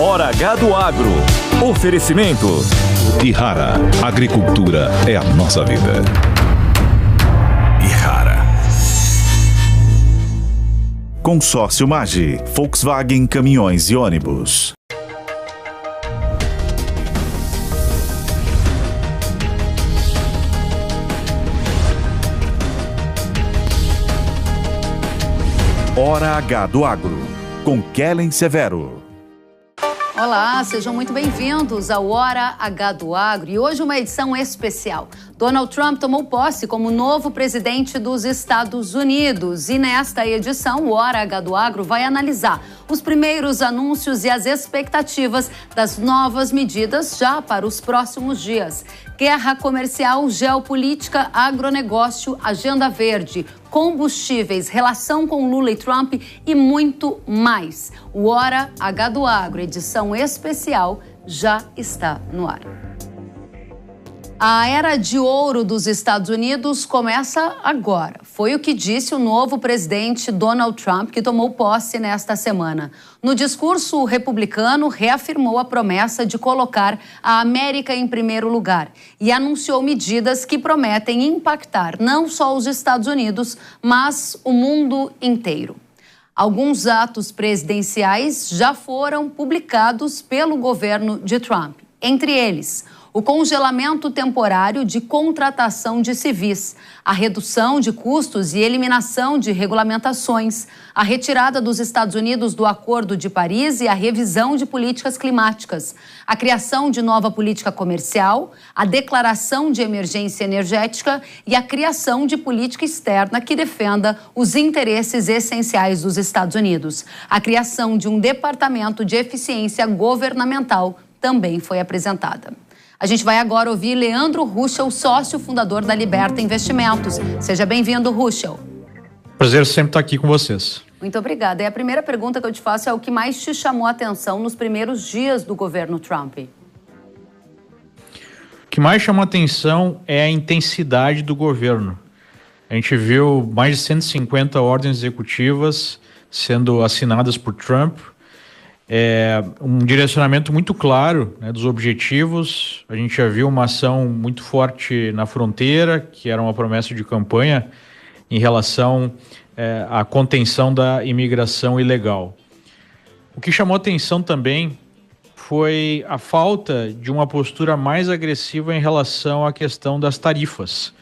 Hora H do Agro. Oferecimento Ihara. Agricultura é a nossa vida. Ihara. Consórcio Magi, Volkswagen Caminhões e Ônibus. Hora H do Agro, com Kellen Severo. Olá, sejam muito bem-vindos ao Hora H do Agro e hoje uma edição especial. Donald Trump tomou posse como novo presidente dos Estados Unidos e nesta edição o Hora H do Agro vai analisar os primeiros anúncios e as expectativas das novas medidas já para os próximos dias. Guerra comercial, geopolítica, agronegócio, agenda verde, combustíveis, relação com Lula e Trump e muito mais. O Hora H do Agro, edição especial, já está no ar. A era de ouro dos Estados Unidos começa agora. Foi o que disse o novo presidente Donald Trump, que tomou posse nesta semana. No discurso republicano, reafirmou a promessa de colocar a América em primeiro lugar e anunciou medidas que prometem impactar não só os Estados Unidos, mas o mundo inteiro. Alguns atos presidenciais já foram publicados pelo governo de Trump. Entre eles, o congelamento temporário de contratação de civis, a redução de custos e eliminação de regulamentações, a retirada dos Estados Unidos do Acordo de Paris e a revisão de políticas climáticas, a criação de nova política comercial, a declaração de emergência energética e a criação de política externa que defenda os interesses essenciais dos Estados Unidos. A criação de um departamento de eficiência governamental também foi apresentada. A gente vai agora ouvir Leandro Ruschel, sócio fundador da Liberta Investimentos. Seja bem-vindo, Ruschel. Prazer sempre estar aqui com vocês. Muito obrigada. E a primeira pergunta que eu te faço é o que mais te chamou a atenção nos primeiros dias do governo Trump? O que mais chamou a atenção é a intensidade do governo. A gente viu mais de 150 ordens executivas sendo assinadas por Trump. Um direcionamento muito claro, né, dos objetivos. A gente já viu uma ação muito forte na fronteira, que era uma promessa de campanha em relação à contenção da imigração ilegal. O que chamou atenção também foi a falta de uma postura mais agressiva em relação à questão das tarifas.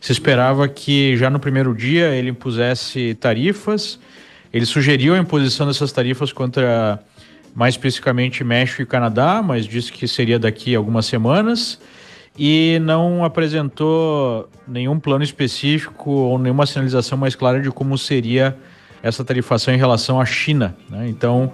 Se esperava que já no primeiro dia ele impusesse tarifas, ele sugeriu a imposição dessas tarifas contra mais especificamente México e Canadá, mas disse que seria daqui a algumas semanas e não apresentou nenhum plano específico ou nenhuma sinalização mais clara de como seria essa tarifação em relação à China, né? Então,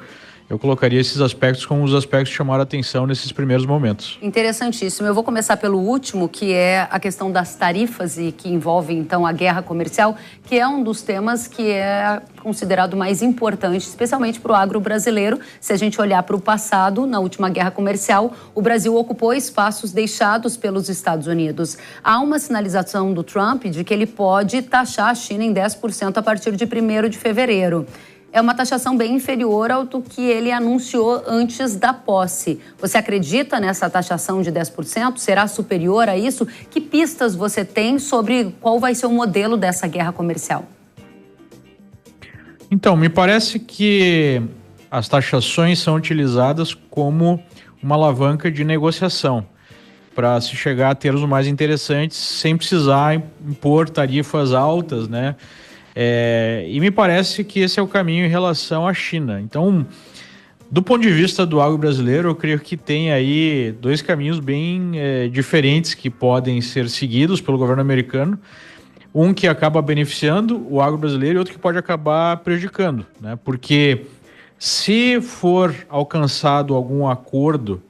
eu colocaria esses aspectos como os aspectos que chamaram a atenção nesses primeiros momentos. Interessantíssimo. Eu vou começar pelo último, que é a questão das tarifas e que envolve, então, a guerra comercial, que é um dos temas que é considerado mais importante, especialmente para o agro brasileiro. Se a gente olhar para o passado, na última guerra comercial, o Brasil ocupou espaços deixados pelos Estados Unidos. Há uma sinalização do Trump de que ele pode taxar a China em 10% a partir de 1º de fevereiro. É uma taxação bem inferior ao do que ele anunciou antes da posse. Você acredita nessa taxação de 10%? Será superior a isso? Que pistas você tem sobre qual vai ser o modelo dessa guerra comercial? Então, me parece que as taxações são utilizadas como uma alavanca de negociação para se chegar a termos mais interessantes sem precisar impor tarifas altas, né? E me parece que esse é o caminho em relação à China. Então, do ponto de vista do agro brasileiro, eu creio que tem aí dois caminhos bem diferentes que podem ser seguidos pelo governo americano. Um que acaba beneficiando o agro brasileiro e outro que pode acabar prejudicando, né? Porque se for alcançado algum acordo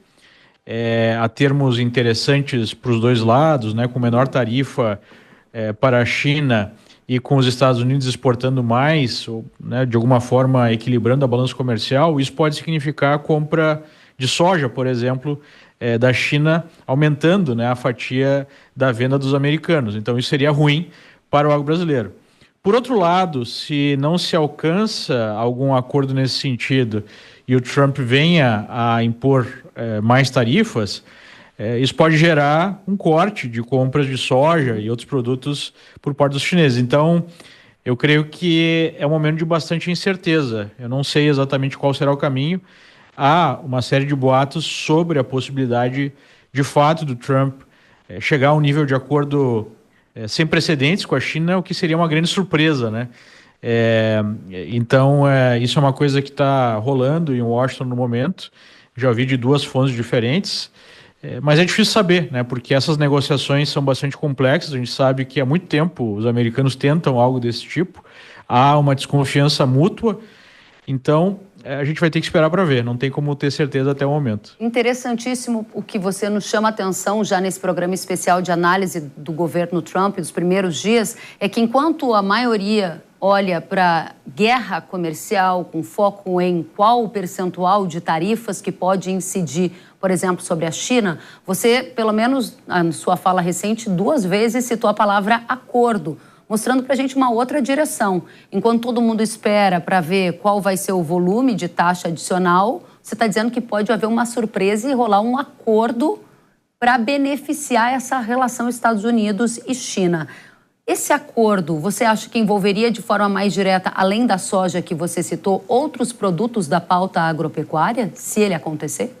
a termos interessantes para os dois lados, né, com menor tarifa para a China e com os Estados Unidos exportando mais, ou, né, de alguma forma equilibrando a balança comercial, isso pode significar a compra de soja, por exemplo, da China, aumentando, né, a fatia da venda dos americanos. Então isso seria ruim para o agro brasileiro. Por outro lado, se não se alcança algum acordo nesse sentido e o Trump venha a impor mais tarifas, isso pode gerar um corte de compras de soja e outros produtos por parte dos chineses. Então, eu creio que é um momento de bastante incerteza. Eu não sei exatamente qual será o caminho. Há uma série de boatos sobre a possibilidade, de fato, do Trump chegar a um nível de acordo sem precedentes com a China, o que seria uma grande surpresa, né? Então, isso é uma coisa que está rolando em Washington no momento. Já ouvi de duas fontes diferentes, mas é difícil saber, né? Porque essas negociações são bastante complexas. A gente sabe que há muito tempo os americanos tentam algo desse tipo. Há uma desconfiança mútua. Então, a gente vai ter que esperar para ver. Não tem como ter certeza até o momento. Interessantíssimo o que você nos chama a atenção já nesse programa especial de análise do governo Trump dos primeiros dias, é que enquanto a maioria olha para guerra comercial com foco em qual o percentual de tarifas que pode incidir, por exemplo, sobre a China, você, pelo menos na sua fala recente, 2 vezes citou a palavra acordo, mostrando para a gente uma outra direção. Enquanto todo mundo espera para ver qual vai ser o volume de taxa adicional, você está dizendo que pode haver uma surpresa e rolar um acordo para beneficiar essa relação Estados Unidos e China. Esse acordo, você acha que envolveria de forma mais direta, além da soja que você citou, outros produtos da pauta agropecuária, se ele acontecer?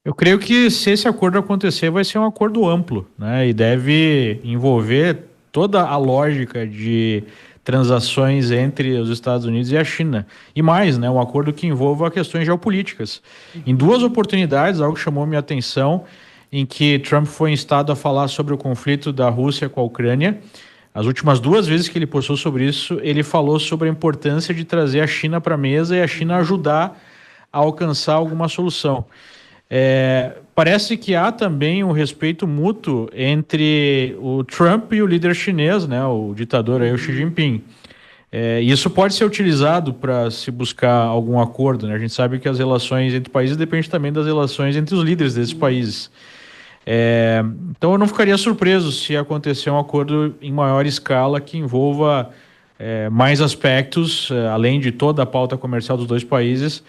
Eu creio que se esse acordo acontecer, vai ser um acordo amplo, né? E deve envolver toda a lógica de transações entre os Estados Unidos e a China. E mais, né? Um acordo que envolva questões geopolíticas. Em 2 oportunidades, algo chamou minha atenção, em que Trump foi instado a falar sobre o conflito da Rússia com a Ucrânia. As últimas 2 vezes que ele postou sobre isso, ele falou sobre a importância de trazer a China para a mesa e a China ajudar a alcançar alguma solução. Parece que há também um respeito mútuo entre o Trump e o líder chinês, né, o ditador aí, o Xi Jinping. Isso pode ser utilizado para se buscar algum acordo, né? A gente sabe que as relações entre países dependem também das relações entre os líderes desses países. Então eu não ficaria surpreso se acontecer um acordo em maior escala que envolva mais aspectos, além de toda a pauta comercial dos 2 países,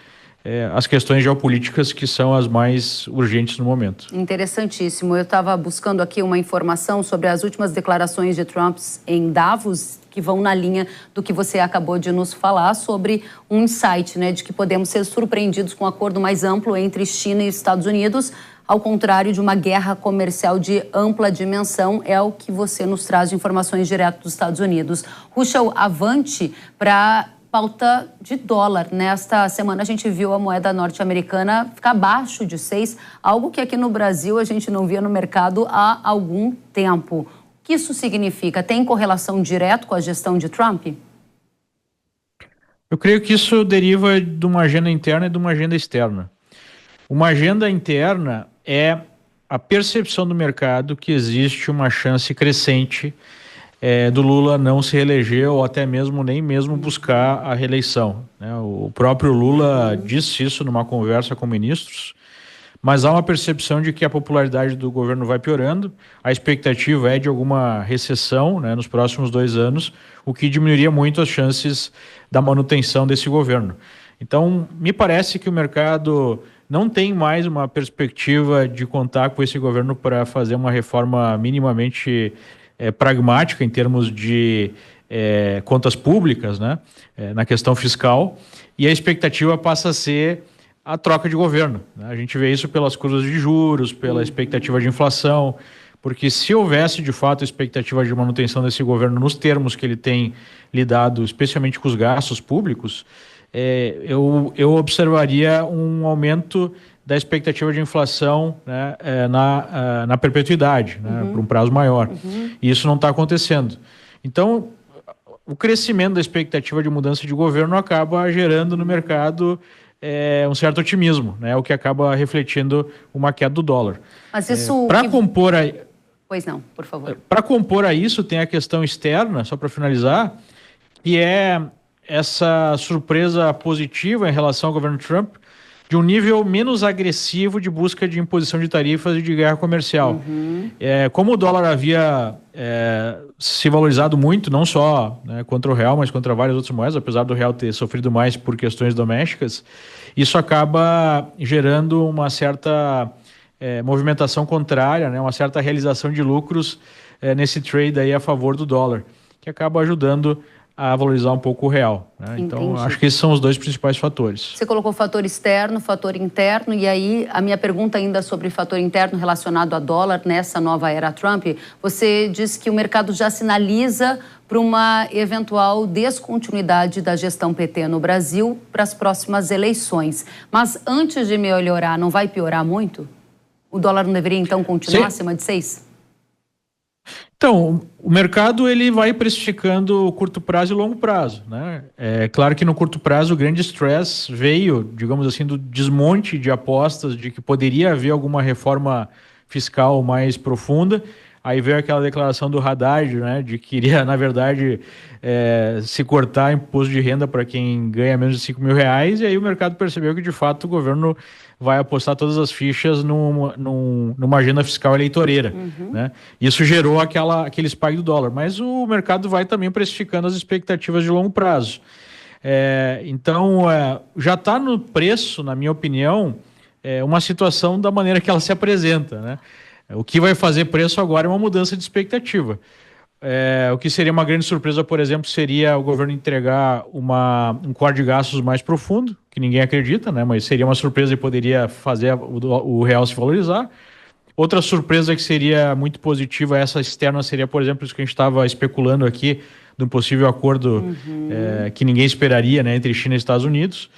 as questões geopolíticas que são as mais urgentes no momento. Interessantíssimo. Eu estava buscando aqui uma informação sobre as últimas declarações de Trump em Davos, que vão na linha do que você acabou de nos falar sobre um insight, né, de que podemos ser surpreendidos com um acordo mais amplo entre China e Estados Unidos, ao contrário de uma guerra comercial de ampla dimensão, é o que você nos traz de informações direto dos Estados Unidos. Ruschel, avante para pauta de dólar. Nesta semana a gente viu a moeda norte-americana ficar abaixo de 6, algo que aqui no Brasil a gente não via no mercado há algum tempo. O que isso significa? Tem correlação direta com a gestão de Trump? Eu creio que isso deriva de uma agenda interna e de uma agenda externa. Uma agenda interna é a percepção do mercado que existe uma chance crescente do Lula não se reeleger ou até mesmo nem mesmo buscar a reeleição, né? O próprio Lula disse isso numa conversa com ministros, mas há uma percepção de que a popularidade do governo vai piorando, a expectativa é de alguma recessão, né, nos próximos 2 anos, o que diminuiria muito as chances da manutenção desse governo. Então, me parece que o mercado não tem mais uma perspectiva de contar com esse governo para fazer uma reforma minimamente pragmática em termos de contas públicas, né, na questão fiscal, e a expectativa passa a ser a troca de governo, né? A gente vê isso pelas curvas de juros, pela expectativa de inflação, porque se houvesse de fato a expectativa de manutenção desse governo nos termos que ele tem lidado, especialmente com os gastos públicos, eu observaria um aumento da expectativa de inflação, né, na perpetuidade, né, por um prazo maior. E isso não está acontecendo. Então, o crescimento da expectativa de mudança de governo acaba gerando no mercado um certo otimismo, né, o que acaba refletindo uma queda do dólar. Mas isso... Para compor a... Pois não, por favor. Para compor a isso, tem a questão externa, só para finalizar, que é essa surpresa positiva em relação ao governo Trump de um nível menos agressivo de busca de imposição de tarifas e de guerra comercial. Como o dólar havia se valorizado muito, não só, né, contra o real, mas contra várias outras moedas, apesar do real ter sofrido mais por questões domésticas, isso acaba gerando uma certa movimentação contrária, né, uma certa realização de lucros nesse trade aí a favor do dólar, que acaba ajudando a valorizar um pouco o real, né? Então, acho que esses são os dois principais fatores. Você colocou fator externo, fator interno, e aí a minha pergunta ainda sobre fator interno relacionado a dólar nessa nova era Trump, você diz que o mercado já sinaliza para uma eventual descontinuidade da gestão PT no Brasil para as próximas eleições. Mas antes de melhorar, não vai piorar muito? O dólar não deveria então continuar acima de 6? Então, o mercado ele vai precificando curto prazo e longo prazo, né? É claro que no curto prazo o grande stress veio, digamos assim, do desmonte de apostas de que poderia haver alguma reforma fiscal mais profunda. Aí veio aquela declaração do Haddad, né, de que iria, na verdade, se cortar imposto de renda para quem ganha menos de R$5.000, e aí o mercado percebeu que, de fato, o governo vai apostar todas as fichas numa agenda fiscal eleitoreira, né? Isso gerou aquele spike do dólar, mas o mercado vai também precificando as expectativas de longo prazo. Então, já está no preço, na minha opinião, uma situação da maneira que ela se apresenta, né? O que vai fazer preço agora é uma mudança de expectativa. O que seria uma grande surpresa, por exemplo, seria o governo entregar um corte de gastos mais profundo, que ninguém acredita, né? Mas seria uma surpresa e poderia fazer o real se valorizar. Outra surpresa que seria muito positiva, essa externa, seria, por exemplo, isso que a gente estava especulando aqui, de um possível acordo que ninguém esperaria, né, entre China e Estados Unidos.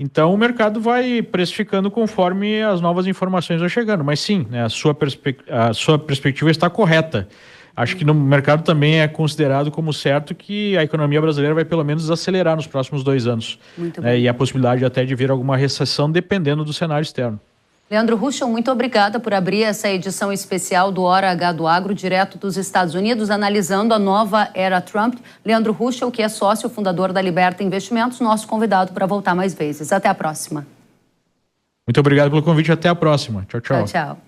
Então o mercado vai precificando conforme as novas informações vão chegando. Mas sim, né, a sua perspectiva está correta. Acho que no mercado também é considerado como certo que a economia brasileira vai pelo menos desacelerar nos próximos 2 anos. Muito bem. E a possibilidade até de vir alguma recessão dependendo do cenário externo. Leandro Ruschel, muito obrigada por abrir essa edição especial do Hora H do Agro, direto dos Estados Unidos, analisando a nova era Trump. Leandro Ruschel, que é sócio fundador da Liberta Investimentos, nosso convidado para voltar mais vezes. Até a próxima. Muito obrigado pelo convite. Até a próxima. Tchau, tchau. Tchau, tchau.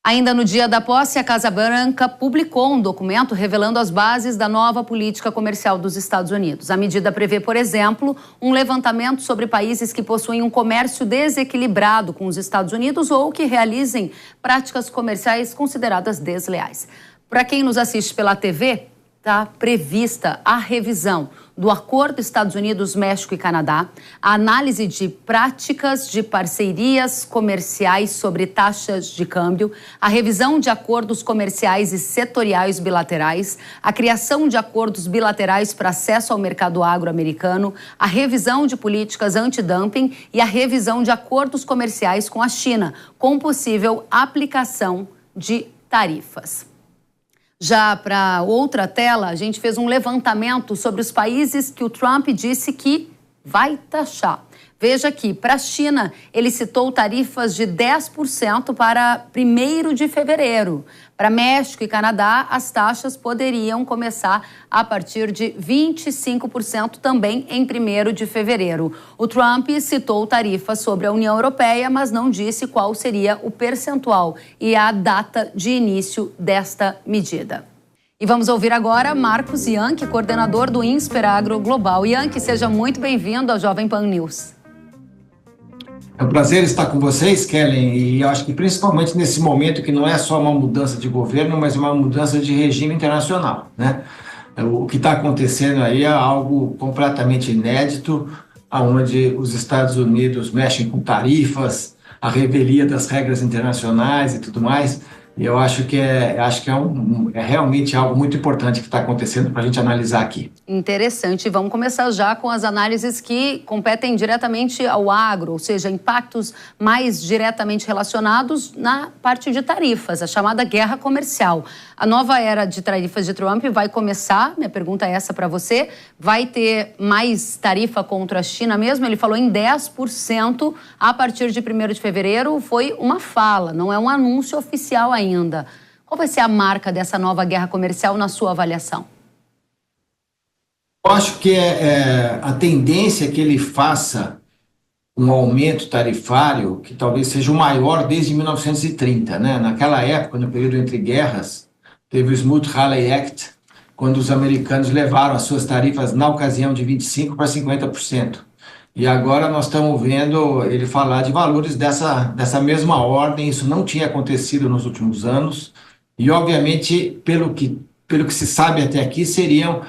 Ainda no dia da posse, a Casa Branca publicou um documento revelando as bases da nova política comercial dos Estados Unidos. A medida prevê, por exemplo, um levantamento sobre países que possuem um comércio desequilibrado com os Estados Unidos ou que realizem práticas comerciais consideradas desleais. Para quem nos assiste pela TV, está prevista a revisão do Acordo Estados Unidos, México e Canadá, a análise de práticas de parcerias comerciais sobre taxas de câmbio, a revisão de acordos comerciais e setoriais bilaterais, a criação de acordos bilaterais para acesso ao mercado agro-americano, a revisão de políticas antidumping e a revisão de acordos comerciais com a China, com possível aplicação de tarifas. Já para outra tela, a gente fez um levantamento sobre os países que o Trump disse que vai taxar. Veja aqui, para a China, ele citou tarifas de 10% para 1º de fevereiro. Para México e Canadá, as taxas poderiam começar a partir de 25% também em 1º de fevereiro. O Trump citou tarifas sobre a União Europeia, mas não disse qual seria o percentual e a data de início desta medida. E vamos ouvir agora Marcos Yankee, coordenador do INSPER Agro Global. Yankee, seja muito bem-vindo ao Jovem Pan News. É um prazer estar com vocês, Kellen, e acho que principalmente nesse momento que não é só uma mudança de governo, mas uma mudança de regime internacional, né? O que está acontecendo aí é algo completamente inédito, onde os Estados Unidos mexem com tarifas, a revelia das regras internacionais e tudo mais. E eu acho que é realmente algo muito importante que está acontecendo para a gente analisar aqui. Interessante. Vamos começar já com as análises que competem diretamente ao agro, ou seja, impactos mais diretamente relacionados na parte de tarifas, a chamada guerra comercial. A nova era de tarifas de Trump vai começar, minha pergunta é essa para você, vai ter mais tarifa contra a China mesmo? Ele falou em 10% a partir de 1º de fevereiro, foi uma fala, não é um anúncio oficial ainda. Qual vai ser a marca dessa nova guerra comercial na sua avaliação? Eu acho que a tendência é que ele faça um aumento tarifário que talvez seja o maior desde 1930, né? Naquela época, no período entre guerras, teve o Smoot-Hawley Act, quando os americanos levaram as suas tarifas, na ocasião, de 25% para 50%. E agora nós estamos vendo ele falar de valores dessa mesma ordem. Isso não tinha acontecido nos últimos anos. E, obviamente, pelo que se sabe até aqui, seriam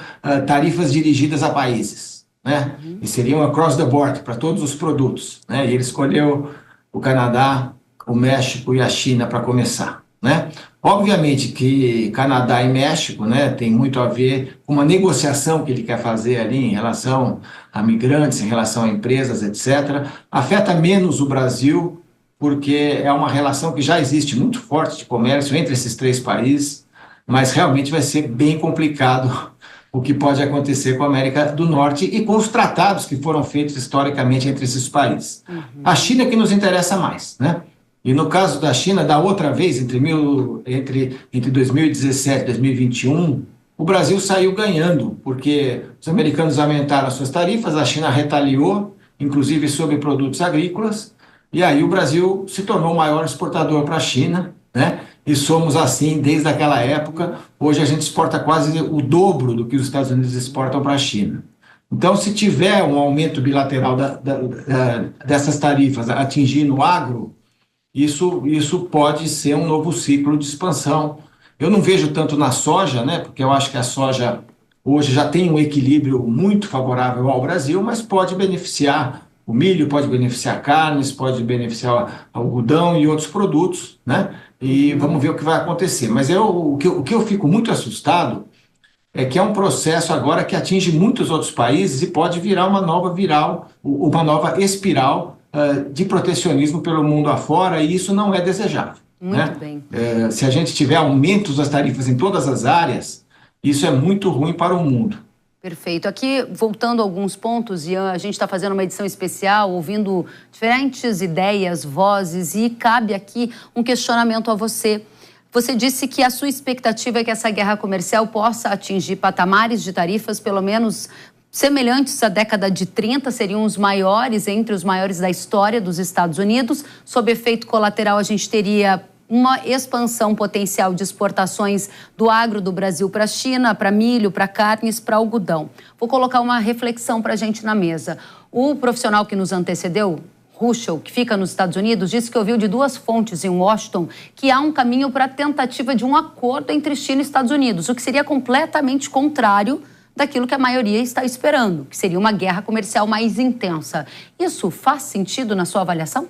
tarifas dirigidas a países, né? E seriam across the board, para todos os produtos, né? E ele escolheu o Canadá, o México e a China para começar, né? Obviamente que Canadá e México, né, tem muito a ver com uma negociação que ele quer fazer ali em relação a migrantes, em relação a empresas, etc. Afeta menos o Brasil, porque é uma relação que já existe muito forte de comércio entre esses três países, mas realmente vai ser bem complicado o que pode acontecer com a América do Norte e com os tratados que foram feitos historicamente entre esses países. A China é que nos interessa mais, né? E no caso da China, da outra vez, entre 2017 e 2021, o Brasil saiu ganhando, porque os americanos aumentaram as suas tarifas, a China retaliou, inclusive sobre produtos agrícolas, e aí o Brasil se tornou o maior exportador para a China, né? E somos assim desde aquela época. Hoje a gente exporta quase o dobro do que os Estados Unidos exportam para a China. Então, se tiver um aumento bilateral dessas tarifas atingindo o agro, isso pode ser um novo ciclo de expansão. Eu não vejo tanto na soja, né, porque eu acho que a soja hoje já tem um equilíbrio muito favorável ao Brasil, mas pode beneficiar o milho, pode beneficiar carnes, pode beneficiar algodão e outros produtos, né? E vamos ver o que vai acontecer. Mas o que eu fico muito assustado é que é um processo agora que atinge muitos outros países e pode virar uma nova espiral de protecionismo pelo mundo afora, e isso não é desejável. Muito bem. Se a gente tiver aumentos das tarifas em todas as áreas, isso é muito ruim para o mundo. Perfeito. Aqui, voltando a alguns pontos, Ian, a gente está fazendo uma edição especial, ouvindo diferentes ideias, vozes, e cabe aqui um questionamento a você. Você disse que a sua expectativa é que essa guerra comercial possa atingir patamares de tarifas, pelo menos semelhantes à década de 30, seriam os maiores, entre os maiores da história dos Estados Unidos. Sob efeito colateral, a gente teria uma expansão potencial de exportações do agro do Brasil para a China, para milho, para carnes, para algodão. Vou colocar uma reflexão para a gente na mesa. O profissional que nos antecedeu, Ruschel, que fica nos Estados Unidos, disse que ouviu de duas fontes em Washington que há um caminho para a tentativa de um acordo entre China e Estados Unidos, o que seria completamente contrário daquilo que a maioria está esperando, que seria uma guerra comercial mais intensa. Isso faz sentido na sua avaliação?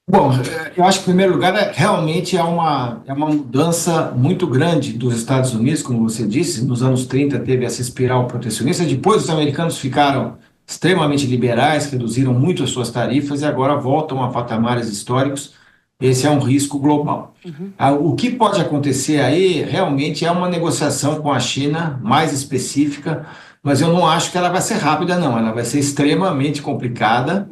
Bom, eu acho que, em primeiro lugar, realmente é uma mudança muito grande dos Estados Unidos, como você disse. Nos anos 30 teve essa espiral protecionista, depois os americanos ficaram extremamente liberais, reduziram muito as suas tarifas e agora voltam a patamares históricos. Esse é um risco global. O que pode acontecer aí realmente é uma negociação com a China mais específica, mas eu não acho que ela vai ser rápida, não. Ela vai ser extremamente complicada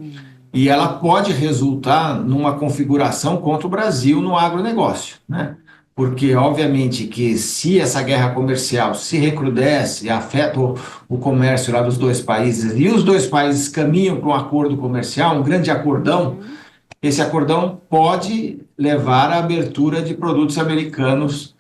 e ela pode resultar numa configuração contra o Brasil no agronegócio, né? Porque, obviamente, que se essa guerra comercial se recrudesce e afeta o comércio lá dos dois países, e os dois países caminham para um acordo comercial, um grande acordão, esse acordão pode levar à abertura de produtos americanos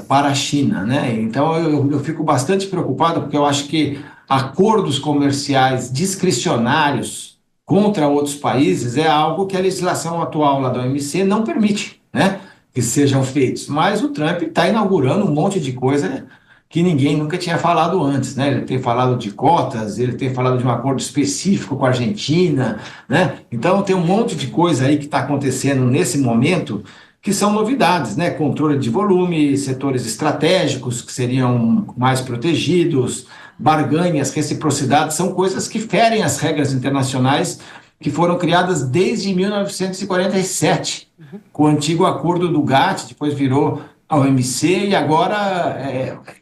para a China, né? Então, eu fico bastante preocupado, porque eu acho que acordos comerciais discricionários contra outros países é algo que a legislação atual lá da OMC não permite, né, que sejam feitos. Mas o Trump está inaugurando um monte de coisa que ninguém nunca tinha falado antes, né? Ele tem falado de cotas, ele tem falado de um acordo específico com a Argentina, né? Então tem um monte de coisa aí que está acontecendo nesse momento que são novidades, né? Controle de volume, setores estratégicos que seriam mais protegidos, barganhas, reciprocidade, são coisas que ferem as regras internacionais que foram criadas desde 1947, com o antigo acordo do GATT, depois virou a OMC, e agora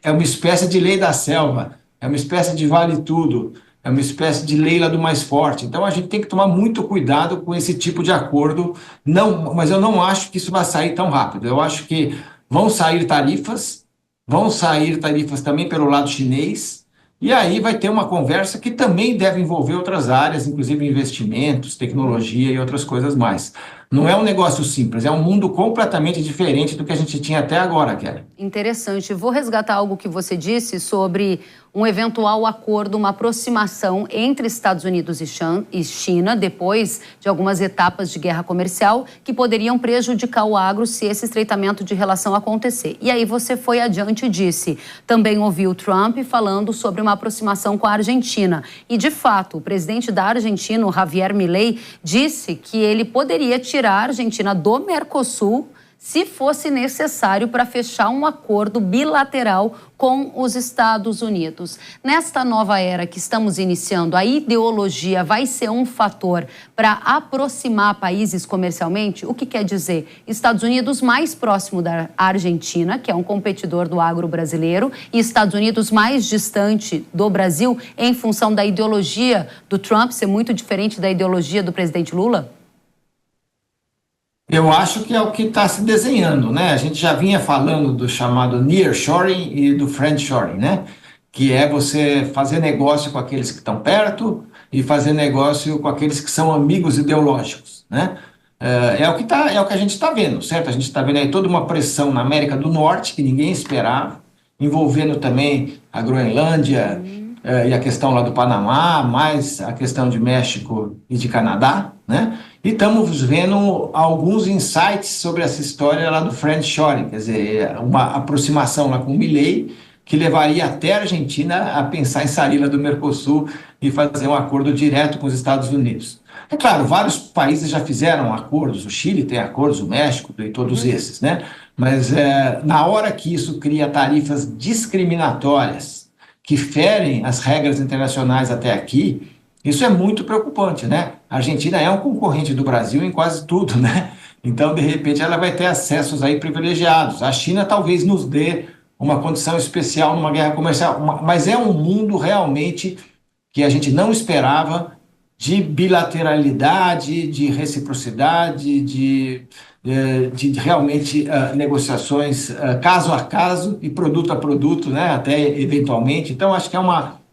é uma espécie de lei da selva, é uma espécie de vale tudo, é uma espécie de lei lá do mais forte. Então a gente tem que tomar muito cuidado com esse tipo de acordo, mas eu não acho que isso vai sair tão rápido. Eu acho que vão sair tarifas também pelo lado chinês, E aí vai ter uma conversa que também deve envolver outras áreas, inclusive investimentos, tecnologia e outras coisas mais. Não é um negócio simples, é um mundo completamente diferente do que a gente tinha até agora, Kelly. Interessante. Vou resgatar algo que você disse sobre um eventual acordo, uma aproximação entre Estados Unidos e China, depois de algumas etapas de guerra comercial, que poderiam prejudicar o agro se esse estreitamento de relação acontecer. E aí você foi adiante e disse, também ouviu Trump falando sobre uma aproximação com a Argentina. E, de fato, o presidente da Argentina, o Javier Milei, disse que ele poderia tirar a Argentina do Mercosul se fosse necessário para fechar um acordo bilateral com os Estados Unidos. Nesta nova era que estamos iniciando, a ideologia vai ser um fator para aproximar países comercialmente? O que quer dizer? Estados Unidos mais próximo da Argentina, que é um competidor do agro brasileiro, e Estados Unidos mais distante do Brasil em função da ideologia do Trump ser muito diferente da ideologia do presidente Lula? Eu acho que é o que está se desenhando, né? A gente já vinha falando do chamado nearshoring e do friendshoring, né? Que é você fazer negócio com aqueles que estão perto e fazer negócio com aqueles que são amigos ideológicos, né? É o que a gente está vendo, certo? A gente está vendo aí toda uma pressão na América do Norte que ninguém esperava, envolvendo também a Groenlândia e a questão lá do Panamá, mais a questão de México e de Canadá, né? E estamos vendo alguns insights sobre essa história lá do friendshoring, quer dizer, uma aproximação lá com o Milei, que levaria até a Argentina a pensar em sair lá do Mercosul e fazer um acordo direto com os Estados Unidos. É claro, vários países já fizeram acordos, o Chile tem acordos, o México e todos esses, né? Mas na hora que isso cria tarifas discriminatórias que ferem as regras internacionais até aqui, isso é muito preocupante, né? A Argentina é um concorrente do Brasil em quase tudo, né? Então, de repente, ela vai ter acessos aí privilegiados. A China talvez nos dê uma condição especial numa guerra comercial, mas é um mundo realmente que a gente não esperava, de bilateralidade, de reciprocidade, de realmente negociações caso a caso e produto a produto, né? Até eventualmente. Então, acho que é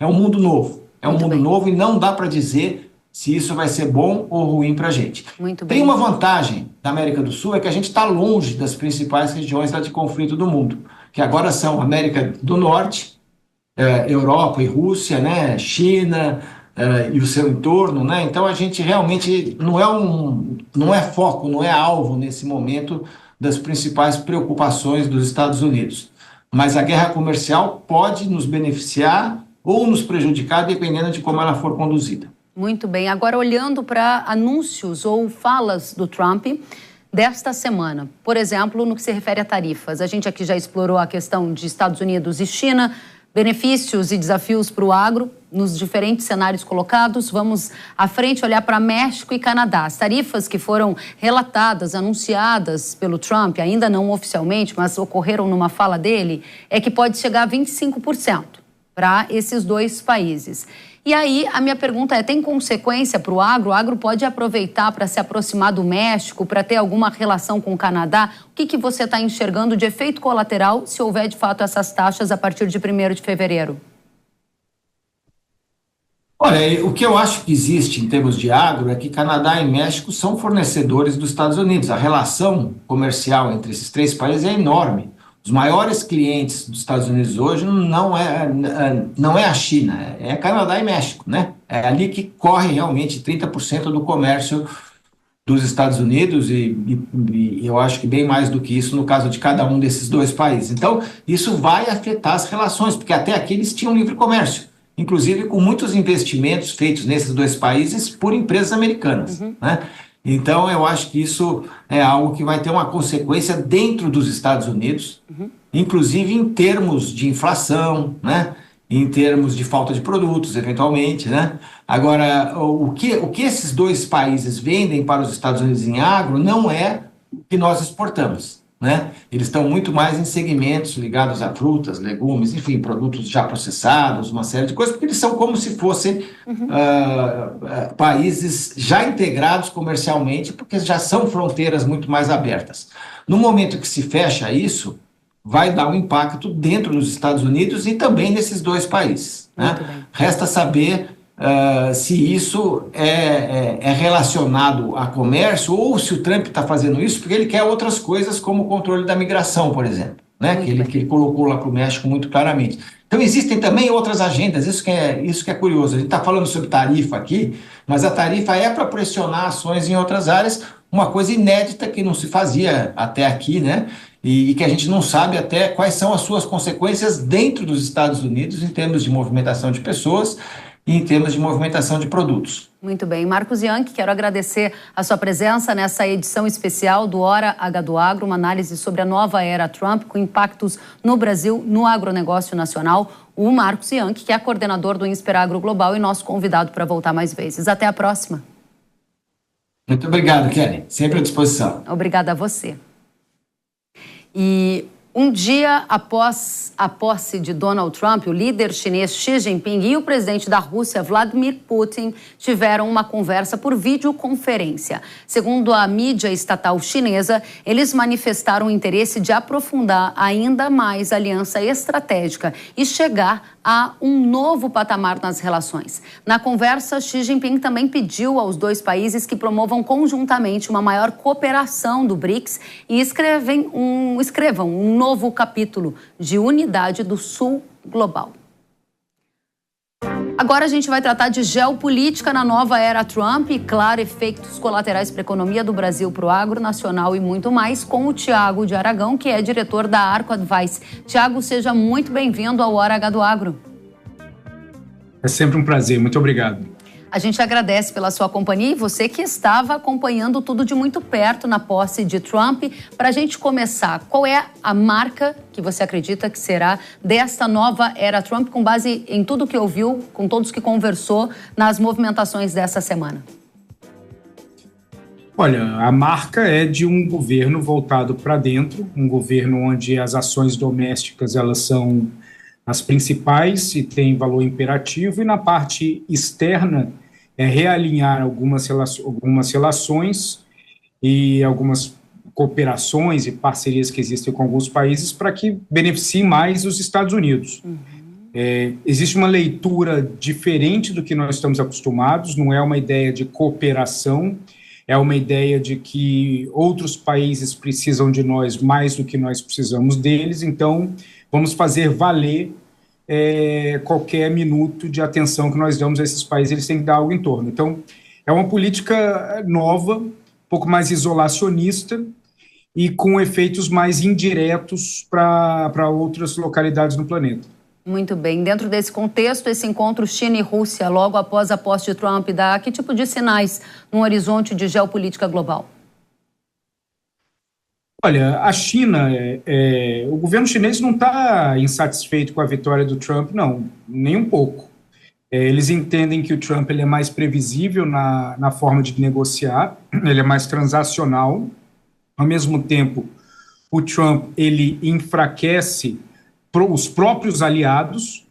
um mundo novo. É um mundo novo e não dá para dizer se isso vai ser bom ou ruim para a gente. Tem uma vantagem da América do Sul, é que a gente está longe das principais regiões de conflito do mundo, que agora são América do Norte, Europa e Rússia, né, China e o seu entorno, né? Então a gente realmente não é foco, não é alvo nesse momento das principais preocupações dos Estados Unidos. Mas a guerra comercial pode nos beneficiar ou nos prejudicar, dependendo de como ela for conduzida. Muito bem. Agora, olhando para anúncios ou falas do Trump desta semana, por exemplo, no que se refere a tarifas. A gente aqui já explorou a questão de Estados Unidos e China, benefícios e desafios para o agro nos diferentes cenários colocados. Vamos à frente olhar para México e Canadá. As tarifas que foram relatadas, anunciadas pelo Trump, ainda não oficialmente, mas ocorreram numa fala dele, é que pode chegar a 25%. Para esses dois países. E aí, a minha pergunta é, tem consequência para o agro? O agro pode aproveitar para se aproximar do México, para ter alguma relação com o Canadá? O que você está enxergando de efeito colateral se houver, de fato, essas taxas a partir de 1º de fevereiro? Olha, o que eu acho que existe em termos de agro é que Canadá e México são fornecedores dos Estados Unidos. A relação comercial entre esses três países é enorme. Os maiores clientes dos Estados Unidos hoje não é a China, é Canadá e México, né? É ali que corre realmente 30% do comércio dos Estados Unidos e eu acho que bem mais do que isso no caso de cada um desses dois países. Então, isso vai afetar as relações, porque até aqui eles tinham livre comércio, inclusive com muitos investimentos feitos nesses dois países por empresas americanas, né? Então, eu acho que isso é algo que vai ter uma consequência dentro dos Estados Unidos, inclusive em termos de inflação, né? Em termos de falta de produtos, eventualmente, né? Agora, o que esses dois países vendem para os Estados Unidos em agro não é o que nós exportamos, né? Eles estão muito mais em segmentos ligados a frutas, legumes, enfim, produtos já processados, uma série de coisas, porque eles são como se fossem países já integrados comercialmente, porque já são fronteiras muito mais abertas. No momento que se fecha isso, vai dar um impacto dentro dos Estados Unidos e também nesses dois países, né? Resta saber se isso é relacionado a comércio ou se o Trump está fazendo isso porque ele quer outras coisas, como o controle da migração, por exemplo, né? Que ele colocou lá para o México muito claramente. Então, existem também outras agendas, isso que é curioso. A gente está falando sobre tarifa aqui, mas a tarifa é para pressionar ações em outras áreas, uma coisa inédita que não se fazia até aqui, né? E que a gente não sabe até quais são as suas consequências dentro dos Estados Unidos em termos de movimentação de pessoas e em termos de movimentação de produtos. Muito bem. Marcos Ianchi, quero agradecer a sua presença nessa edição especial do Hora H do Agro, uma análise sobre a nova era Trump com impactos no Brasil, no agronegócio nacional. O Marcos Ianchi, que é coordenador do Insperagro Global e nosso convidado para voltar mais vezes. Até a próxima. Muito obrigado, Kelly. Sempre à disposição. Obrigada a você. E um dia após a posse de Donald Trump, o líder chinês Xi Jinping e o presidente da Rússia, Vladimir Putin, tiveram uma conversa por videoconferência. Segundo a mídia estatal chinesa, eles manifestaram o interesse de aprofundar ainda mais a aliança estratégica e chegar a um novo patamar nas relações. Na conversa, Xi Jinping também pediu aos dois países que promovam conjuntamente uma maior cooperação do BRICS e escrevam um novo capítulo de unidade do Sul global. Agora a gente vai tratar de geopolítica na nova era Trump e, claro, efeitos colaterais para a economia do Brasil, para o agro nacional e muito mais, com o Tiago de Aragão, que é diretor da Arco Advice. Tiago, seja muito bem-vindo ao Hora H do Agro. É sempre um prazer, muito obrigado. A gente agradece pela sua companhia e você que estava acompanhando tudo de muito perto na posse de Trump. Para a gente começar, qual é a marca que você acredita que será desta nova era Trump, com base em tudo que ouviu, com todos que conversou nas movimentações dessa semana? Olha, a marca é de um governo voltado para dentro, um governo onde as ações domésticas elas são as principais e têm valor imperativo, e na parte externa é realinhar algumas relações e algumas cooperações e parcerias que existem com alguns países para que beneficiem mais os Estados Unidos. Existe uma leitura diferente do que nós estamos acostumados, não é uma ideia de cooperação, é uma ideia de que outros países precisam de nós mais do que nós precisamos deles, então vamos fazer valer qualquer minuto de atenção que nós damos a esses países, eles têm que dar algo em torno. Então, é uma política nova, um pouco mais isolacionista e com efeitos mais indiretos para outras localidades no planeta. Muito bem. Dentro desse contexto, esse encontro China e Rússia, logo após a posse de Trump, dá que tipo de sinais no horizonte de geopolítica global? Olha, a China, o governo chinês não está insatisfeito com a vitória do Trump, não, nem um pouco. Eles entendem que o Trump ele é mais previsível na forma de negociar, ele é mais transacional. Ao mesmo tempo, o Trump ele enfraquece os próprios aliados,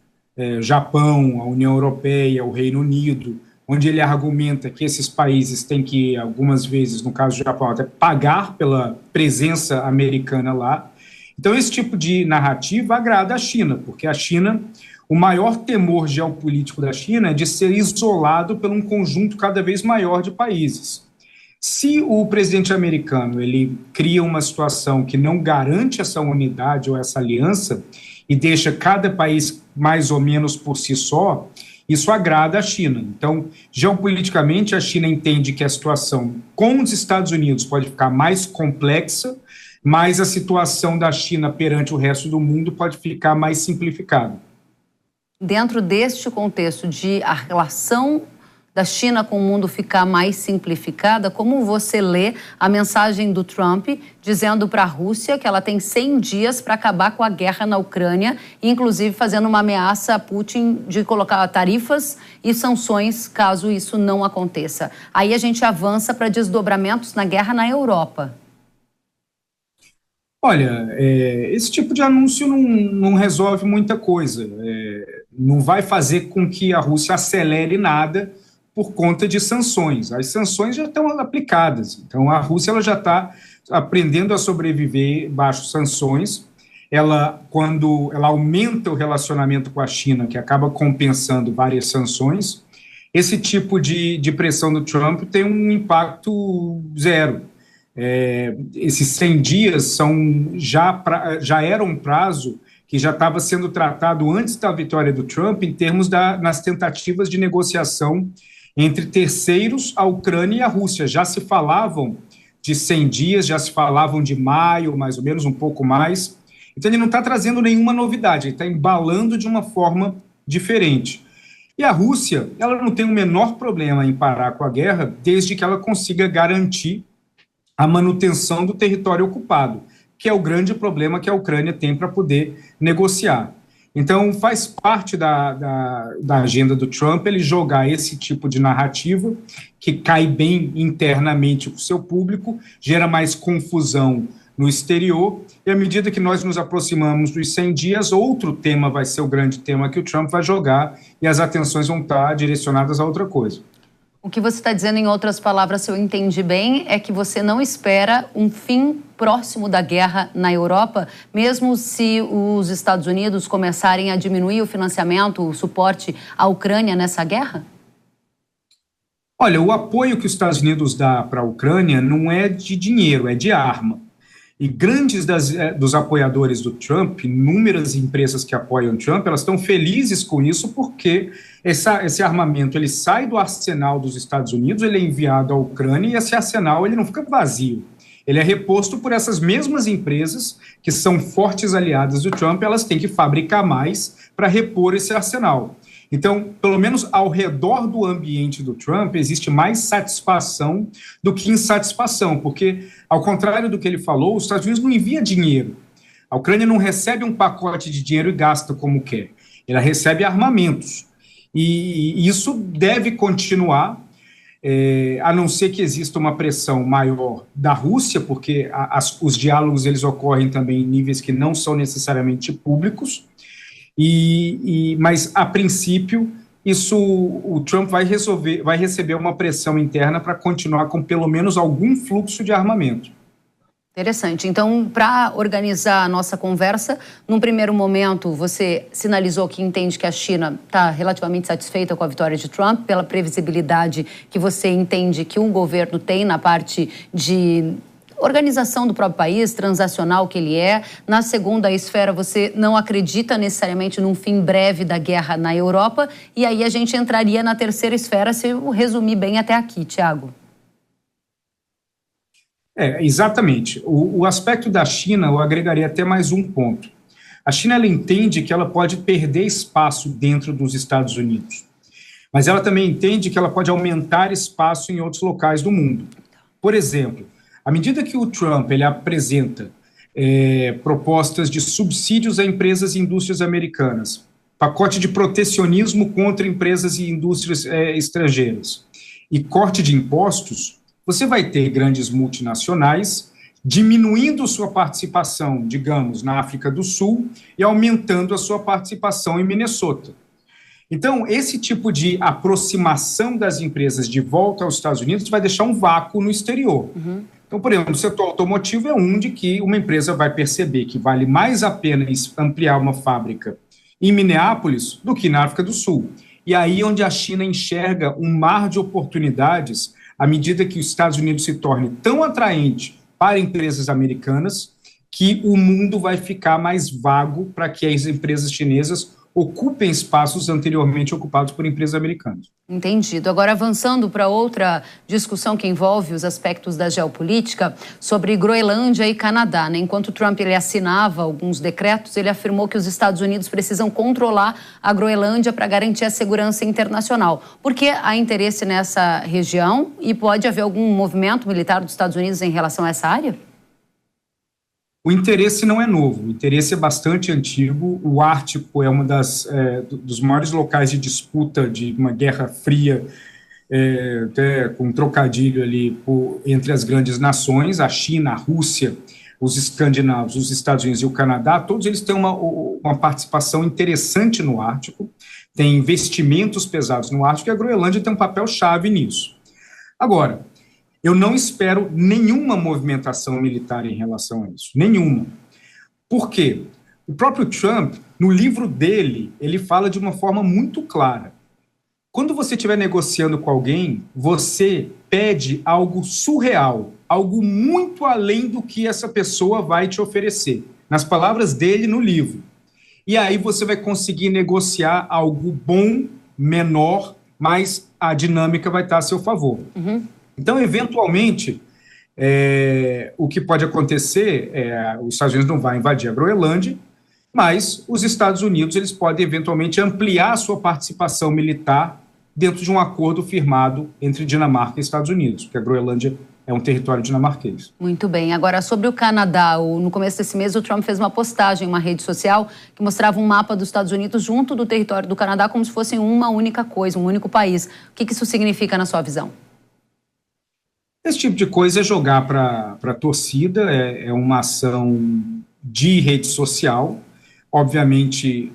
Japão, a União Europeia, o Reino Unido, onde ele argumenta que esses países têm que, algumas vezes, no caso do Japão, até pagar pela presença americana lá. Então, esse tipo de narrativa agrada a China, porque a China, o maior temor geopolítico da China é de ser isolado por um conjunto cada vez maior de países. Se o presidente americano ele cria uma situação que não garante essa unidade ou essa aliança e deixa cada país mais ou menos por si só, isso agrada a China. Então, geopoliticamente, a China entende que a situação com os Estados Unidos pode ficar mais complexa, mas a situação da China perante o resto do mundo pode ficar mais simplificada. Dentro deste contexto de a relação da China com o mundo ficar mais simplificada, como você lê a mensagem do Trump dizendo para a Rússia que ela tem 100 dias para acabar com a guerra na Ucrânia, inclusive fazendo uma ameaça a Putin de colocar tarifas e sanções caso isso não aconteça. Aí a gente avança para desdobramentos na guerra na Europa. Olha, esse tipo de anúncio não resolve muita coisa. Não vai fazer com que a Rússia acelere nada por conta de sanções. As sanções já estão aplicadas. Então, a Rússia ela já está aprendendo a sobreviver baixo sanções. quando ela aumenta o relacionamento com a China, que acaba compensando várias sanções, esse tipo de pressão do Trump tem um impacto zero. Esses 100 dias já era um prazo que já estava sendo tratado antes da vitória do Trump em termos nas tentativas de negociação entre terceiros, a Ucrânia e a Rússia. Já se falavam de 100 dias, já se falavam de maio, mais ou menos, um pouco mais. Então, ele não está trazendo nenhuma novidade, ele está embalando de uma forma diferente. E a Rússia, ela não tem o menor problema em parar com a guerra, desde que ela consiga garantir a manutenção do território ocupado, que é o grande problema que a Ucrânia tem para poder negociar. Então, faz parte da agenda do Trump ele jogar esse tipo de narrativa, que cai bem internamente com o seu público, gera mais confusão no exterior, e à medida que nós nos aproximamos dos 100 dias, outro tema vai ser o grande tema que o Trump vai jogar, e as atenções vão estar direcionadas a outra coisa. O que você está dizendo, em outras palavras, se eu entendi bem, é que você não espera um fim próximo da guerra na Europa, mesmo se os Estados Unidos começarem a diminuir o financiamento, o suporte à Ucrânia nessa guerra? Olha, o apoio que os Estados Unidos dá para a Ucrânia não é de dinheiro, é de arma. E grandes dos apoiadores do Trump, inúmeras empresas que apoiam o Trump, elas estão felizes com isso porque esse armamento ele sai do arsenal dos Estados Unidos, ele é enviado à Ucrânia e esse arsenal ele não fica vazio. Ele é reposto por essas mesmas empresas que são fortes aliadas do Trump, elas têm que fabricar mais para repor esse arsenal. Então, pelo menos ao redor do ambiente do Trump, existe mais satisfação do que insatisfação, porque, ao contrário do que ele falou, os Estados Unidos não envia dinheiro. A Ucrânia não recebe um pacote de dinheiro e gasta como quer. Ela recebe armamentos. E isso deve continuar, a não ser que exista uma pressão maior da Rússia, porque os diálogos eles ocorrem também em níveis que não são necessariamente públicos. Mas, a princípio, o Trump vai receber uma pressão interna para continuar com pelo menos algum fluxo de armamento. Interessante. Então, para organizar a nossa conversa, num primeiro momento, você sinalizou que entende que a China está relativamente satisfeita com a vitória de Trump, pela previsibilidade que você entende que um governo tem na parte de organização do próprio país, transacional que ele é. Na segunda esfera, você não acredita necessariamente num fim breve da guerra na Europa. E aí a gente entraria na terceira esfera, se eu resumir bem até aqui, Tiago. Exatamente. O aspecto da China, eu agregaria até mais um ponto. A China ela entende que ela pode perder espaço dentro dos Estados Unidos, mas ela também entende que ela pode aumentar espaço em outros locais do mundo. Por exemplo, à medida que o Trump ele apresenta propostas de subsídios a empresas e indústrias americanas, pacote de protecionismo contra empresas e indústrias estrangeiras e corte de impostos, você vai ter grandes multinacionais diminuindo sua participação, digamos, na África do Sul e aumentando a sua participação em Minnesota. Então, esse tipo de aproximação das empresas de volta aos Estados Unidos vai deixar um vácuo no exterior. Uhum. Então, por exemplo, o setor automotivo é um de que uma empresa vai perceber que vale mais a pena ampliar uma fábrica em Minneapolis do que na África do Sul. E aí onde a China enxerga um mar de oportunidades à medida que os Estados Unidos se torne tão atraente para empresas americanas que o mundo vai ficar mais vago para que as empresas chinesas ocupem espaços anteriormente ocupados por empresas americanas. Entendido. Agora, avançando para outra discussão que envolve os aspectos da geopolítica, sobre Groenlândia e Canadá, né? Enquanto Trump ele assinava alguns decretos, ele afirmou que os Estados Unidos precisam controlar a Groenlândia para garantir a segurança internacional. Porque há interesse nessa região e pode haver algum movimento militar dos Estados Unidos em relação a essa área? O interesse não é novo, o interesse é bastante antigo. O Ártico é uma dos maiores locais de disputa de uma guerra fria, até com um trocadilho ali entre as grandes nações, a China, a Rússia, os escandinavos, os Estados Unidos e o Canadá. Todos eles têm uma participação interessante no Ártico, têm investimentos pesados no Ártico e a Groenlândia tem um papel chave nisso. Agora, eu não espero nenhuma movimentação militar em relação a isso, nenhuma. Por quê? O próprio Trump, no livro dele, ele fala de uma forma muito clara. Quando você estiver negociando com alguém, você pede algo surreal, algo muito além do que essa pessoa vai te oferecer. Nas palavras dele no livro. E aí você vai conseguir negociar algo bom, menor, mas a dinâmica vai estar a seu favor. Uhum. Então, eventualmente, o que pode acontecer os Estados Unidos não vão invadir a Groenlândia, mas os Estados Unidos eles podem eventualmente ampliar a sua participação militar dentro de um acordo firmado entre Dinamarca e Estados Unidos, porque a Groenlândia é um território dinamarquês. Muito bem. Agora, sobre o Canadá, no começo desse mês, o Trump fez uma postagem em uma rede social que mostrava um mapa dos Estados Unidos junto do território do Canadá como se fossem uma única coisa, um único país. O que isso significa na sua visão? Esse tipo de coisa é jogar para a torcida, é uma ação de rede social. Obviamente,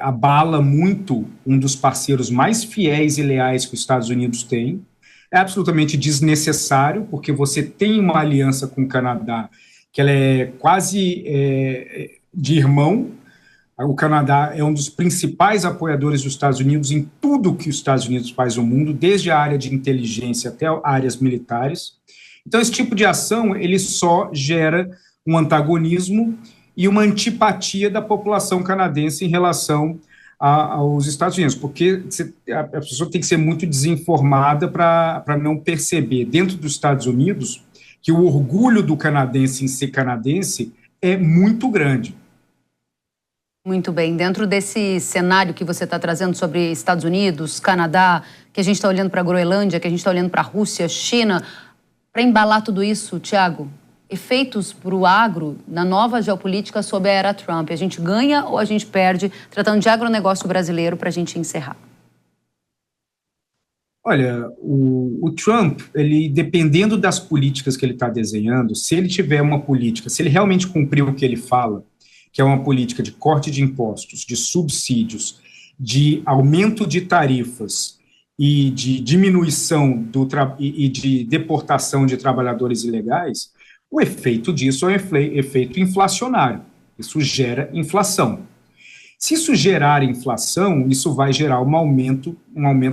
abala muito um dos parceiros mais fiéis e leais que os Estados Unidos têm. É absolutamente desnecessário, porque você tem uma aliança com o Canadá que ela é quase de irmão. O Canadá é um dos principais apoiadores dos Estados Unidos em tudo que os Estados Unidos faz no mundo, desde a área de inteligência até áreas militares. Então, esse tipo de ação ele só gera um antagonismo e uma antipatia da população canadense em relação aos Estados Unidos, porque a pessoa tem que ser muito desinformada para não perceber, dentro dos Estados Unidos, que o orgulho do canadense em ser canadense é muito grande. Muito bem. Dentro desse cenário que você está trazendo sobre Estados Unidos, Canadá, que a gente está olhando para a Groenlândia, que a gente está olhando para a Rússia, China, para embalar tudo isso, Tiago, efeitos para o agro na nova geopolítica sob a era Trump. A gente ganha ou a gente perde? Tratando de agronegócio brasileiro para a gente encerrar. Olha, o Trump, ele, dependendo das políticas que ele está desenhando, se ele tiver uma política, se ele realmente cumprir o que ele fala, que é uma política de corte de impostos, de subsídios, de aumento de tarifas e de diminuição e de deportação de trabalhadores ilegais, o efeito disso é um efeito inflacionário. Isso gera inflação. Se isso gerar inflação, isso vai gerar um aumento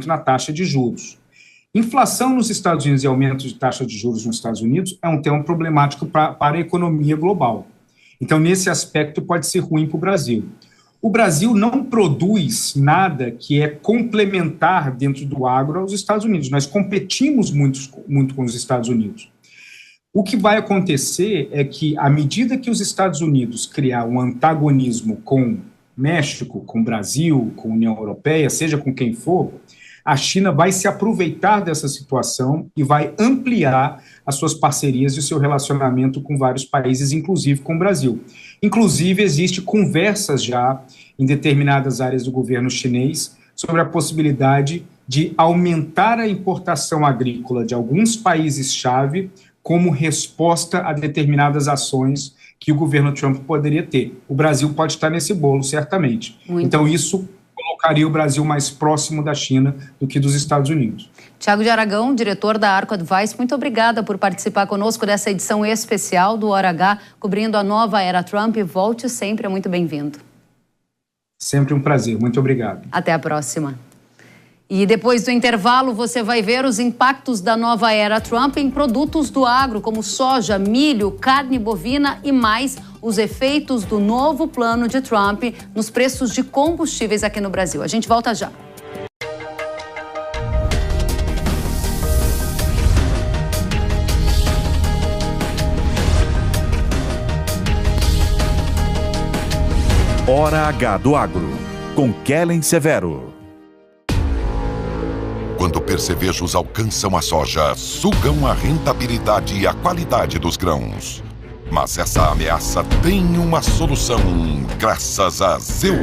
na taxa de juros. Inflação nos Estados Unidos e aumento de taxa de juros nos Estados Unidos é um tema problemático para a economia global. Então, nesse aspecto, pode ser ruim para o Brasil. O Brasil não produz nada que é complementar dentro do agro aos Estados Unidos. Nós competimos muito com os Estados Unidos. O que vai acontecer é que, à medida que os Estados Unidos criar um antagonismo com México, com Brasil, com União Europeia, seja com quem for, a China vai se aproveitar dessa situação e vai ampliar as suas parcerias e o seu relacionamento com vários países, inclusive com o Brasil. Inclusive, existe conversas já em determinadas áreas do governo chinês sobre a possibilidade de aumentar a importação agrícola de alguns países-chave como resposta a determinadas ações que o governo Trump poderia ter. O Brasil pode estar nesse bolo, certamente. Então, isso colocaria o Brasil mais próximo da China do que dos Estados Unidos. Tiago de Aragão, diretor da Arco Advice, muito obrigada por participar conosco dessa edição especial do Hora H, cobrindo a nova era Trump. Volte sempre, é muito bem-vindo. Sempre um prazer, muito obrigado. Até a próxima. E depois do intervalo, você vai ver os impactos da nova era Trump em produtos do agro, como soja, milho, carne bovina e mais, os efeitos do novo plano de Trump nos preços de combustíveis aqui no Brasil. A gente volta já. Hora H do Agro, com Kellen Severo. Quando percevejos alcançam a soja, sugam a rentabilidade e a qualidade dos grãos. Mas essa ameaça tem uma solução, graças a Zeus.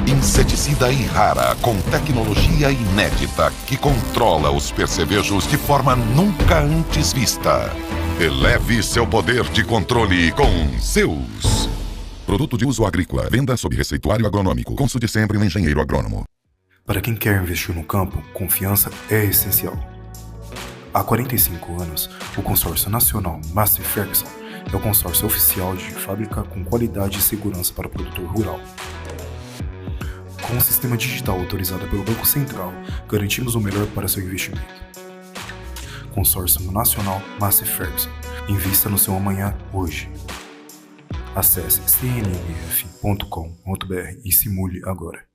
Inseticida Irrara com tecnologia inédita que controla os percevejos de forma nunca antes vista. Eleve seu poder de controle com Zeus. Produto de uso agrícola. Venda sob receituário agronômico. Consulte sempre um engenheiro agrônomo. Para quem quer investir no campo, confiança é essencial. Há 45 anos, o consórcio nacional Massey Ferguson é o consórcio oficial de fábrica com qualidade e segurança para o produtor rural. Com um sistema digital autorizado pelo Banco Central, garantimos o melhor para seu investimento. Consórcio Nacional Massey Ferguson. Invista no seu amanhã hoje. Acesse cnmf.com.br e simule agora.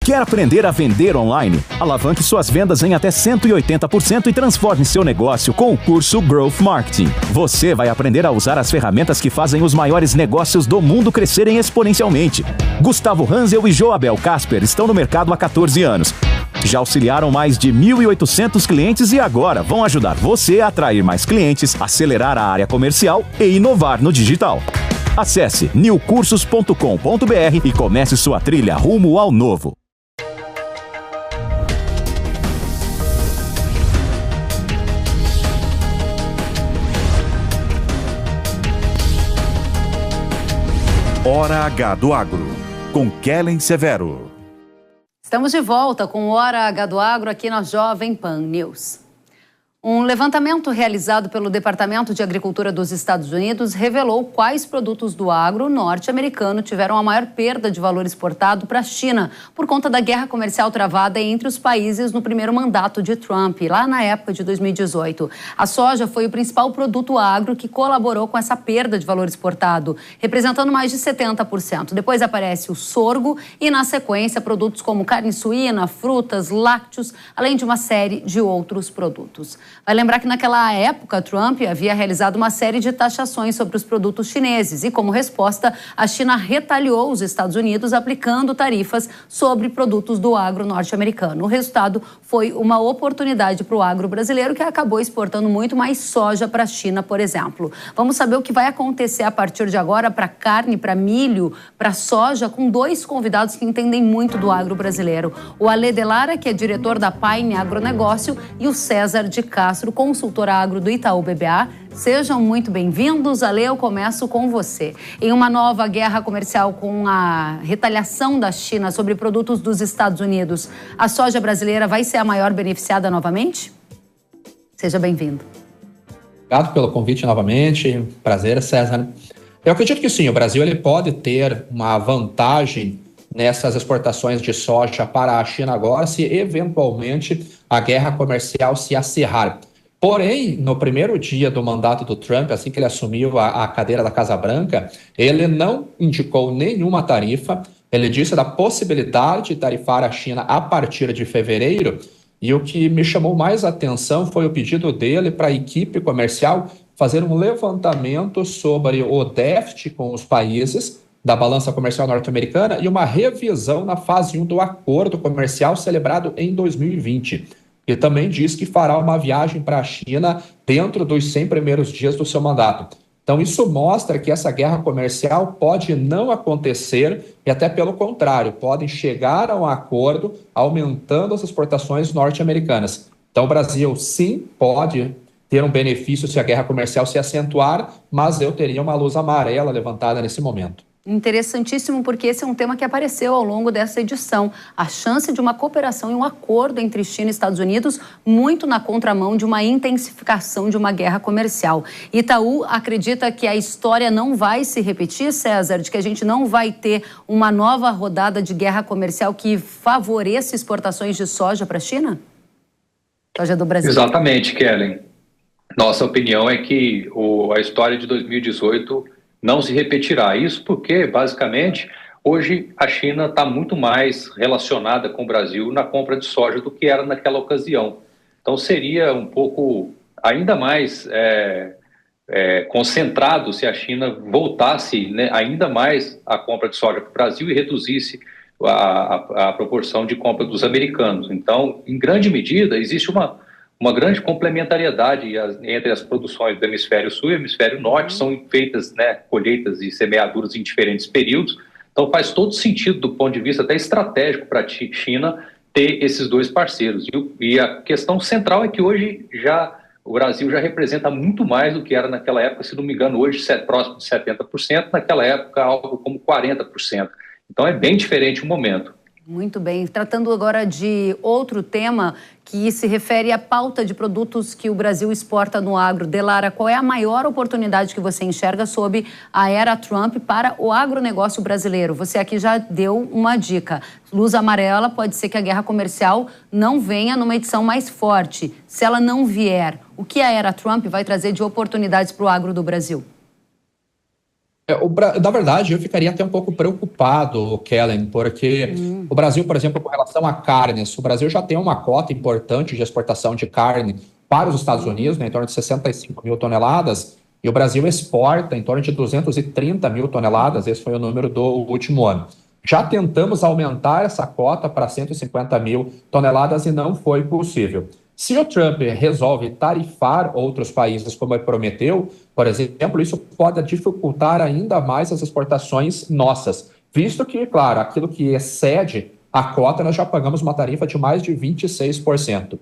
Quer aprender a vender online? Alavanque suas vendas em até 180% e transforme seu negócio com o curso Growth Marketing. Você vai aprender a usar as ferramentas que fazem os maiores negócios do mundo crescerem exponencialmente. Gustavo Hansel e Joabel Casper estão no mercado há 14 anos. Já auxiliaram mais de 1.800 clientes e agora vão ajudar você a atrair mais clientes, acelerar a área comercial e inovar no digital. Acesse newcursos.com.br e comece sua trilha rumo ao novo. Hora H do Agro, com Kellen Severo. Estamos de volta com Hora H do Agro aqui na Jovem Pan News. Um levantamento realizado pelo Departamento de Agricultura dos Estados Unidos revelou quais produtos do agro norte-americano tiveram a maior perda de valor exportado para a China por conta da guerra comercial travada entre os países no primeiro mandato de Trump, lá na época de 2018. A soja foi o principal produto agro que colaborou com essa perda de valor exportado, representando mais de 70%. Depois aparece o sorgo e, na sequência, produtos como carne suína, frutas, lácteos, além de uma série de outros produtos. Vai lembrar que naquela época, Trump havia realizado uma série de taxações sobre os produtos chineses e, como resposta, a China retaliou os Estados Unidos aplicando tarifas sobre produtos do agro norte-americano. O resultado foi uma oportunidade para o agro brasileiro, que acabou exportando muito mais soja para a China, por exemplo. Vamos saber o que vai acontecer a partir de agora para carne, para milho, para soja, com dois convidados que entendem muito do agro brasileiro. O Ale Delara, que é diretor da Paine Agronegócio, e o César de Castro, consultor agro do Itaú BBA. Sejam muito bem-vindos. Ale, eu começo com você. Em uma nova guerra comercial com a retaliação da China sobre produtos dos Estados Unidos, a soja brasileira vai ser a maior beneficiada novamente? Seja bem-vindo. Obrigado pelo convite novamente. Prazer, César. Eu acredito que sim, o Brasil ele pode ter uma vantagem nessas exportações de soja para a China agora, se eventualmente a guerra comercial se acirrar. Porém, no primeiro dia do mandato do Trump, assim que ele assumiu a cadeira da Casa Branca, ele não indicou nenhuma tarifa, ele disse da possibilidade de tarifar a China a partir de fevereiro, e o que me chamou mais atenção foi o pedido dele para a equipe comercial fazer um levantamento sobre o déficit com os países da balança comercial norte-americana e uma revisão na fase 1 do acordo comercial celebrado em 2020. E também diz que fará uma viagem para a China dentro dos 100 primeiros dias do seu mandato. Então isso mostra que essa guerra comercial pode não acontecer e até pelo contrário, podem chegar a um acordo aumentando as exportações norte-americanas. Então o Brasil sim pode ter um benefício se a guerra comercial se acentuar, mas eu teria uma luz amarela levantada nesse momento. Interessantíssimo, porque esse é um tema que apareceu ao longo dessa edição. A chance de uma cooperação e um acordo entre China e Estados Unidos, muito na contramão de uma intensificação de uma guerra comercial. Itaú acredita que a história não vai se repetir, César, de que a gente não vai ter uma nova rodada de guerra comercial que favoreça exportações de soja para a China? Soja do Brasil. Exatamente, Kellen. Nossa opinião é que a história de 2018 não se repetirá. Isso porque, basicamente, hoje a China está muito mais relacionada com o Brasil na compra de soja do que era naquela ocasião. Então seria um pouco ainda mais concentrado se a China voltasse, né, ainda mais a compra de soja para o Brasil e reduzisse a proporção de compra dos americanos. Então, em grande medida, existe uma grande complementariedade entre as produções do hemisfério sul e do hemisfério norte, são feitas, né, colheitas e semeaduras em diferentes períodos, então faz todo sentido do ponto de vista até estratégico para a China ter esses dois parceiros. E a questão central é que hoje o Brasil já representa muito mais do que era naquela época, se não me engano, hoje próximo de 70%, naquela época algo como 40%. Então é bem diferente o momento. Muito bem. Tratando agora de outro tema que se refere à pauta de produtos que o Brasil exporta no agro. Delara, qual é a maior oportunidade que você enxerga sob a era Trump para o agronegócio brasileiro? Você aqui já deu uma dica. Luz amarela, pode ser que a guerra comercial não venha numa edição mais forte. Se ela não vier, o que a era Trump vai trazer de oportunidades para o agro do Brasil? Na verdade, eu ficaria até um pouco preocupado, Kellen, porque o Brasil, por exemplo, com relação a carnes, o Brasil já tem uma cota importante de exportação de carne para os Estados Unidos, né, em torno de 65 mil toneladas, e o Brasil exporta em torno de 230 mil toneladas, esse foi o número do último ano. Já tentamos aumentar essa cota para 150 mil toneladas e não foi possível. Se o Trump resolve tarifar outros países, como ele prometeu, por exemplo, isso pode dificultar ainda mais as exportações nossas, visto que, claro, aquilo que excede a cota, nós já pagamos uma tarifa de mais de 26%.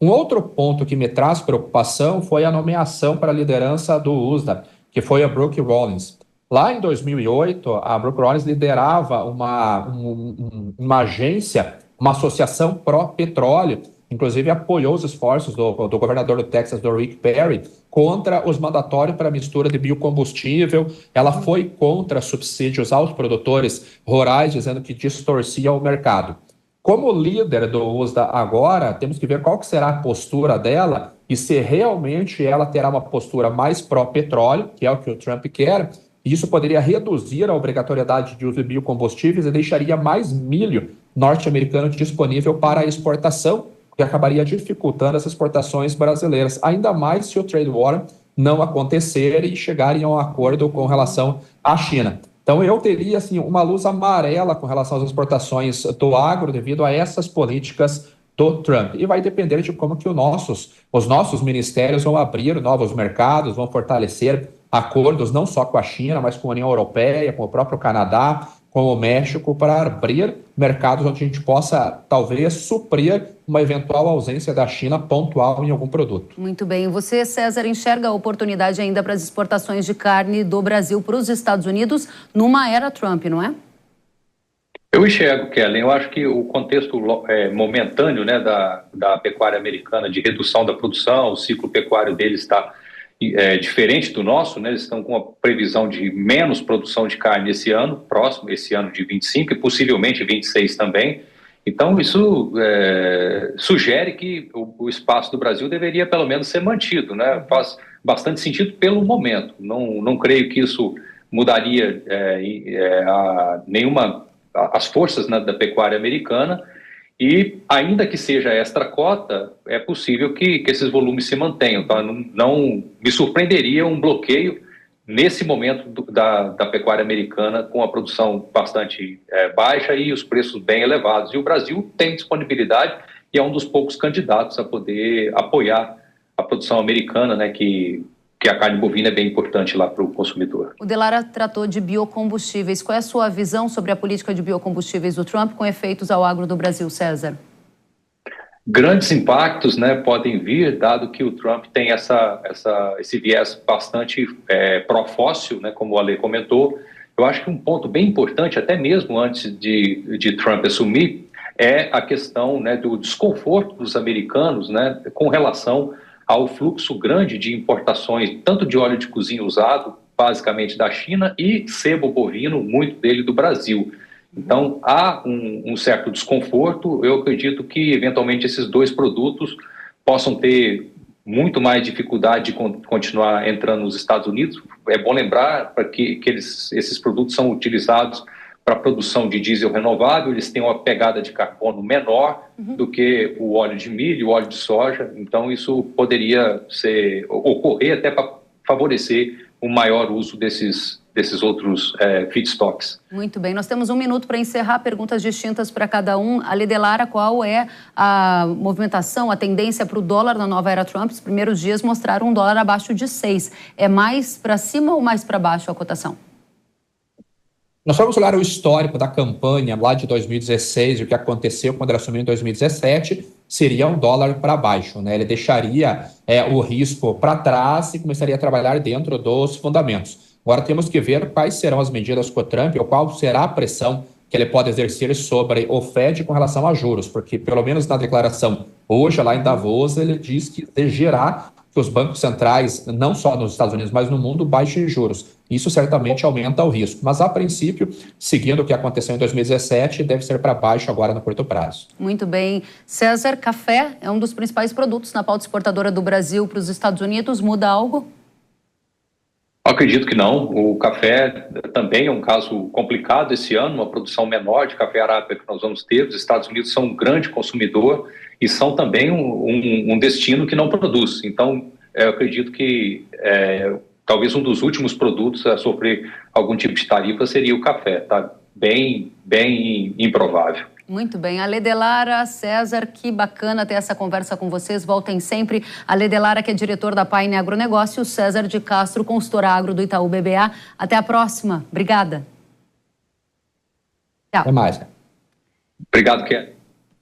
Um outro ponto que me traz preocupação foi a nomeação para a liderança do USDA, que foi a Brooke Rollins. Lá em 2008, a Brooke Rollins liderava uma agência, uma associação pró-petróleo, inclusive apoiou os esforços do governador do Texas, do Rick Perry, contra os mandatórios para mistura de biocombustível. Ela foi contra subsídios aos produtores rurais, dizendo que distorcia o mercado. Como líder do USDA agora, temos que ver qual que será a postura dela e se realmente ela terá uma postura mais pró-petróleo, que é o que o Trump quer. Isso poderia reduzir a obrigatoriedade de uso de biocombustíveis e deixaria mais milho norte-americano disponível para a exportação, que acabaria dificultando as exportações brasileiras, ainda mais se o trade war não acontecer e chegarem a um acordo com relação à China. Então eu teria assim, uma luz amarela com relação às exportações do agro devido a essas políticas do Trump. E vai depender de como que os nossos ministérios vão abrir novos mercados, vão fortalecer acordos não só com a China, mas com a União Europeia, com o próprio Canadá, com o México, para abrir mercados onde a gente possa, talvez, suprir uma eventual ausência da China pontual em algum produto. Muito bem. Você, César, enxerga a oportunidade ainda para as exportações de carne do Brasil para os Estados Unidos numa era Trump, não é? Eu enxergo, Kellen. Eu acho que o contexto momentâneo, né, da pecuária americana, de redução da produção, o ciclo pecuário deles está diferente do nosso, né? Eles estão com uma previsão de menos produção de carne esse ano, próximo, esse ano de 25 e possivelmente 26 também. Então, isso sugere que o espaço do Brasil deveria pelo menos ser mantido, né? Faz bastante sentido pelo momento. Não creio que isso mudaria as forças, né, da pecuária americana. E, ainda que seja extra cota, é possível que esses volumes se mantenham. Tá? Não me surpreenderia um bloqueio nesse momento da pecuária americana, com a produção bastante baixa e os preços bem elevados. E o Brasil tem disponibilidade e é um dos poucos candidatos a poder apoiar a produção americana, né, que a carne bovina é bem importante lá para o consumidor. O Delara tratou de biocombustíveis. Qual é a sua visão sobre a política de biocombustíveis do Trump com efeitos ao agro do Brasil, César? Grandes impactos, né, podem vir, dado que o Trump tem esse viés bastante pró-fóssil, né, como o Ale comentou. Eu acho que um ponto bem importante, até mesmo antes de Trump assumir, é a questão, né, do desconforto dos americanos, né, com relação ao fluxo grande de importações, tanto de óleo de cozinha usado, basicamente da China, e sebo bovino, muito dele do Brasil. Então, há um certo desconforto. Eu acredito que, eventualmente, esses dois produtos possam ter muito mais dificuldade de continuar entrando nos Estados Unidos. É bom lembrar que esses produtos são utilizados para a produção de diesel renovável, eles têm uma pegada de carbono menor do que o óleo de milho, o óleo de soja. Então, isso poderia ocorrer até para favorecer um maior uso desses outros feedstocks. Muito bem, nós temos 1 minuto para encerrar, perguntas distintas para cada um. Ale Delara, qual é a movimentação, a tendência para o dólar na nova era Trump? Os primeiros dias mostraram um dólar abaixo de 6. É mais para cima ou mais para baixo a cotação? Nós vamos olhar o histórico da campanha lá de 2016 e o que aconteceu quando ele assumiu em 2017, seria um dólar para baixo, né? Ele deixaria o risco para trás e começaria a trabalhar dentro dos fundamentos. Agora temos que ver quais serão as medidas com o Trump ou qual será a pressão que ele pode exercer sobre o Fed com relação a juros, porque pelo menos na declaração hoje lá em Davos ele diz que exigirá que os bancos centrais, não só nos Estados Unidos, mas no mundo, baixem juros. Isso certamente aumenta o risco, mas a princípio, seguindo o que aconteceu em 2017, deve ser para baixo agora no curto prazo. Muito bem. César, café é um dos principais produtos na pauta exportadora do Brasil para os Estados Unidos. Muda algo? Acredito que não. O café também é um caso complicado esse ano, uma produção menor de café arábica que nós vamos ter. Os Estados Unidos são um grande consumidor e são também um destino que não produz. Então, eu acredito que talvez um dos últimos produtos a sofrer algum tipo de tarifa seria o café. Tá bem improvável. Muito bem. Ale Delara, César, que bacana ter essa conversa com vocês. Voltem sempre. Ale Delara, que é diretor da Paine Agronegócio, César de Castro, consultor agro do Itaú BBA. Até a próxima. Obrigada. Tchau. Até mais. Obrigado, Ken.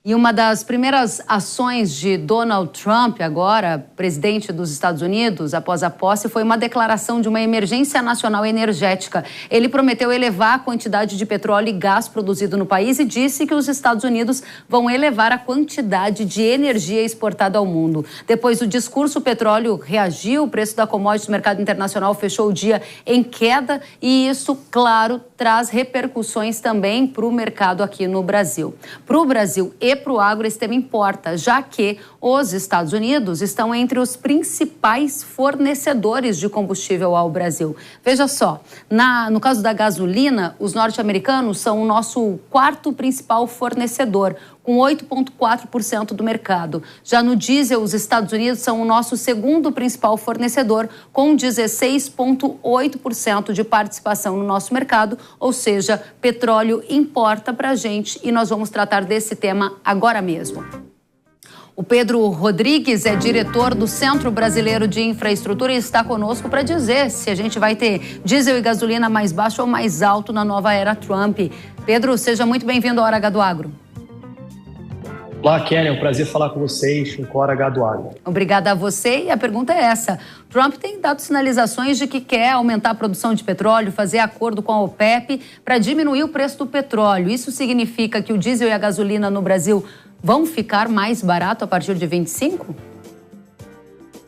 E uma das primeiras ações de Donald Trump, agora presidente dos Estados Unidos, após a posse, foi uma declaração de uma emergência nacional energética. Ele prometeu elevar a quantidade de petróleo e gás produzido no país e disse que os Estados Unidos vão elevar a quantidade de energia exportada ao mundo. Depois do discurso, o petróleo reagiu, o preço da commodity no mercado internacional fechou o dia em queda e isso, claro, traz repercussões também para o mercado aqui no Brasil. Para o Brasil e para o agro, esse tema importa, já que os Estados Unidos estão entre os principais fornecedores de combustível ao Brasil. Veja só, no caso da gasolina, os norte-americanos são o nosso quarto principal fornecedor, com 8,4% do mercado. Já no diesel, os Estados Unidos são o nosso segundo principal fornecedor, com 16,8% de participação no nosso mercado, ou seja, petróleo importa para a gente e nós vamos tratar desse tema agora mesmo. O Pedro Rodrigues é diretor do Centro Brasileiro de Infraestrutura e está conosco para dizer se a gente vai ter diesel e gasolina mais baixo ou mais alto na nova era Trump. Pedro, seja muito bem-vindo à Hora H do Agro. Olá, Kelly, é um prazer falar com vocês com Hora H do Agro. Obrigada a você e a pergunta é essa. Trump tem dado sinalizações de que quer aumentar a produção de petróleo, fazer acordo com a OPEP para diminuir o preço do petróleo. Isso significa que o diesel e a gasolina no Brasil vão ficar mais barato a partir de 25?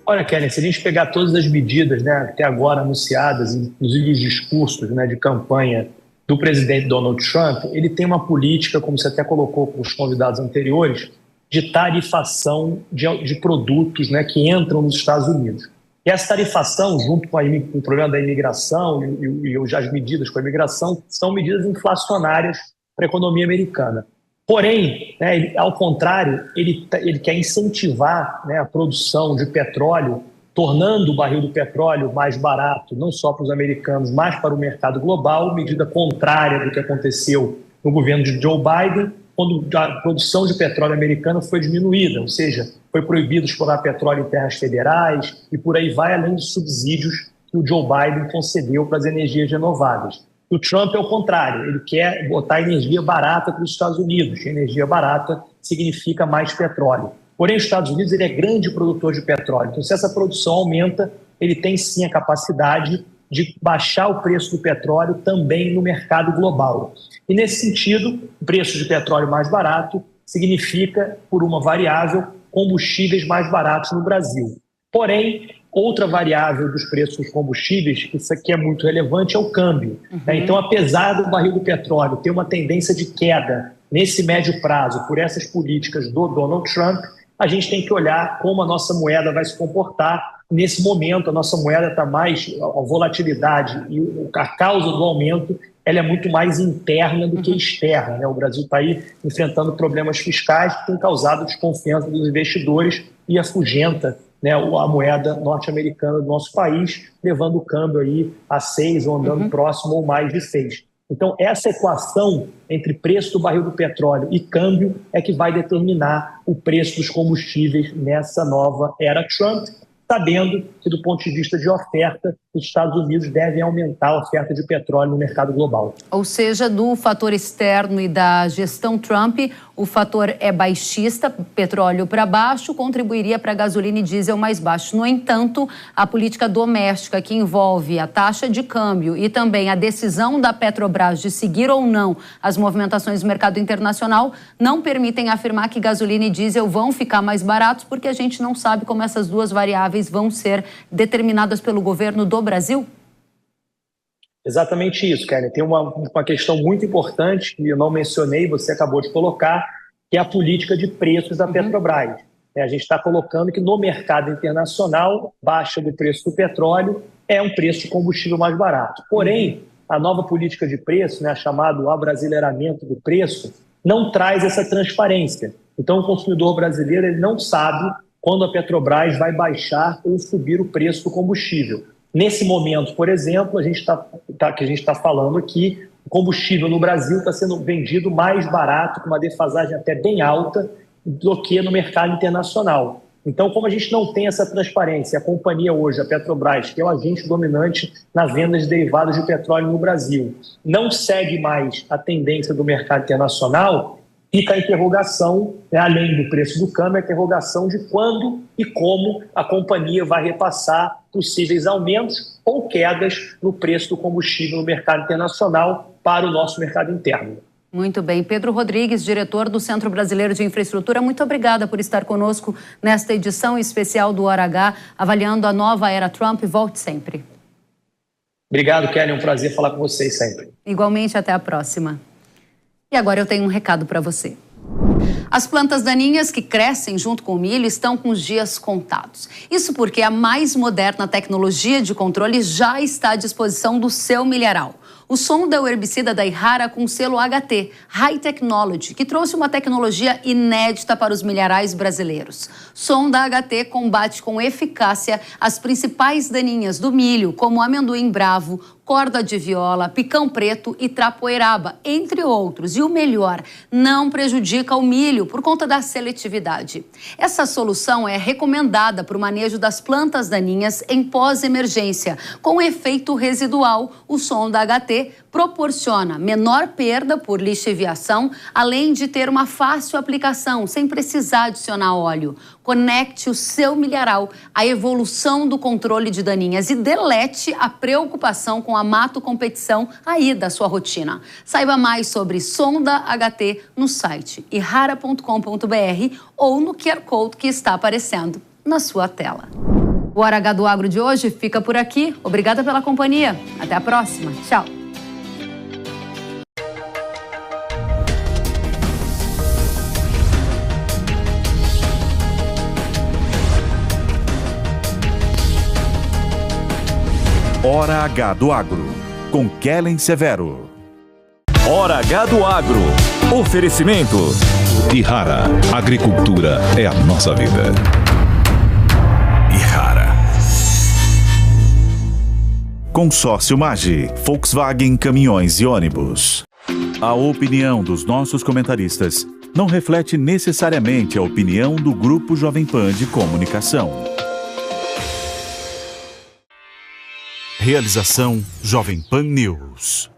Olha, Kelly, se a gente pegar todas as medidas, né, até agora anunciadas, inclusive os discursos, né, de campanha do presidente Donald Trump, ele tem uma política, como você até colocou com os convidados anteriores, de tarifação de produtos, né, que entram nos Estados Unidos. E essa tarifação, junto com o problema da imigração e as medidas com a imigração, são medidas inflacionárias para a economia americana. Porém, né, ao contrário, ele quer incentivar, né, a produção de petróleo, tornando o barril do petróleo mais barato, não só para os americanos, mas para o mercado global, medida contrária do que aconteceu no governo de Joe Biden, quando a produção de petróleo americana foi diminuída, ou seja, foi proibido explorar petróleo em terras federais e por aí vai, além de subsídios que o Joe Biden concedeu para as energias renováveis. O Trump é o contrário, ele quer botar energia barata para os Estados Unidos. Energia barata significa mais petróleo. Porém, os Estados Unidos ele é grande produtor de petróleo. Então, se essa produção aumenta, ele tem sim a capacidade de baixar o preço do petróleo também no mercado global. E nesse sentido, o preço de petróleo mais barato significa, por uma variável, combustíveis mais baratos no Brasil. Porém, outra variável dos preços dos combustíveis, isso aqui é muito relevante, é o câmbio. Então, apesar do barril do petróleo ter uma tendência de queda nesse médio prazo por essas políticas do Donald Trump, a gente tem que olhar como a nossa moeda vai se comportar. Nesse momento, a nossa moeda está mais, a volatilidade e a causa do aumento, ela é muito mais interna do que externa, né? O Brasil está aí enfrentando problemas fiscais que têm causado desconfiança dos investidores e afugenta, né, a moeda norte-americana do nosso país, levando o câmbio aí a 6 ou andando próximo ou mais de 6. Então, essa equação entre preço do barril do petróleo e câmbio é que vai determinar o preço dos combustíveis nessa nova era Trump. sabendo que, do ponto de vista de oferta, os Estados Unidos devem aumentar a oferta de petróleo no mercado global. Ou seja, do fator externo e da gestão Trump, o fator é baixista, petróleo para baixo, contribuiria para a gasolina e diesel mais baixo. No entanto, a política doméstica, que envolve a taxa de câmbio e também a decisão da Petrobras de seguir ou não as movimentações do mercado internacional, não permitem afirmar que gasolina e diesel vão ficar mais baratos, porque a gente não sabe como essas duas variáveis vão ser determinadas pelo governo do Brasil? Exatamente isso, Kelly. Tem uma questão muito importante que eu não mencionei, você acabou de colocar, que é a política de preços da Petrobras. A gente está colocando que no mercado internacional, baixa do preço do petróleo é um preço de combustível mais barato. Porém, a nova política de preço, chamado abrasileiramento do preço, não traz essa transparência. Então, o consumidor brasileiro ele não sabe quando a Petrobras vai baixar ou subir o preço do combustível. Nesse momento, por exemplo, a gente está falando que o combustível no Brasil está sendo vendido mais barato, com uma defasagem até bem alta, do que no mercado internacional. Então, como a gente não tem essa transparência, a companhia hoje, a Petrobras, que é o agente dominante na venda de derivados de petróleo no Brasil, não segue mais a tendência do mercado internacional, fica a interrogação, além do preço do câmbio, a interrogação de quando e como a companhia vai repassar possíveis aumentos ou quedas no preço do combustível no mercado internacional para o nosso mercado interno. Muito bem. Pedro Rodrigues, diretor do Centro Brasileiro de Infraestrutura, muito obrigada por estar conosco nesta edição especial do Hora H, avaliando a nova era Trump. Volte sempre. Obrigado, Kelly. É um prazer falar com vocês sempre. Igualmente, até a próxima. E agora eu tenho um recado para você. As plantas daninhas que crescem junto com o milho estão com os dias contados. Isso porque a mais moderna tecnologia de controle já está à disposição do seu milharal. O Sonda é o herbicida da Yara com selo HT, High Technology, que trouxe uma tecnologia inédita para os milharais brasileiros. Sonda HT combate com eficácia as principais daninhas do milho, como amendoim bravo, corda de viola, picão preto e trapoeraba, entre outros. E o melhor, não prejudica o milho por conta da seletividade. Essa solução é recomendada para o manejo das plantas daninhas em pós-emergência. Com efeito residual, o Sonda HT proporciona menor perda por lixiviação, além de ter uma fácil aplicação, sem precisar adicionar óleo. Conecte o seu milharal à evolução do controle de daninhas e delete a preocupação com a mato-competição aí da sua rotina. Saiba mais sobre Sonda HT no site yara.com.br ou no QR Code que está aparecendo na sua tela. O Hora H do Agro de hoje fica por aqui. Obrigada pela companhia. Até a próxima. Tchau. Hora H do Agro, com Kellen Severo. Hora H do Agro. Oferecimento. Yara, agricultura é a nossa vida. Yara. Consórcio Magi, Volkswagen Caminhões e Ônibus. A opinião dos nossos comentaristas não reflete necessariamente a opinião do Grupo Jovem Pan de Comunicação. Realização Jovem Pan News.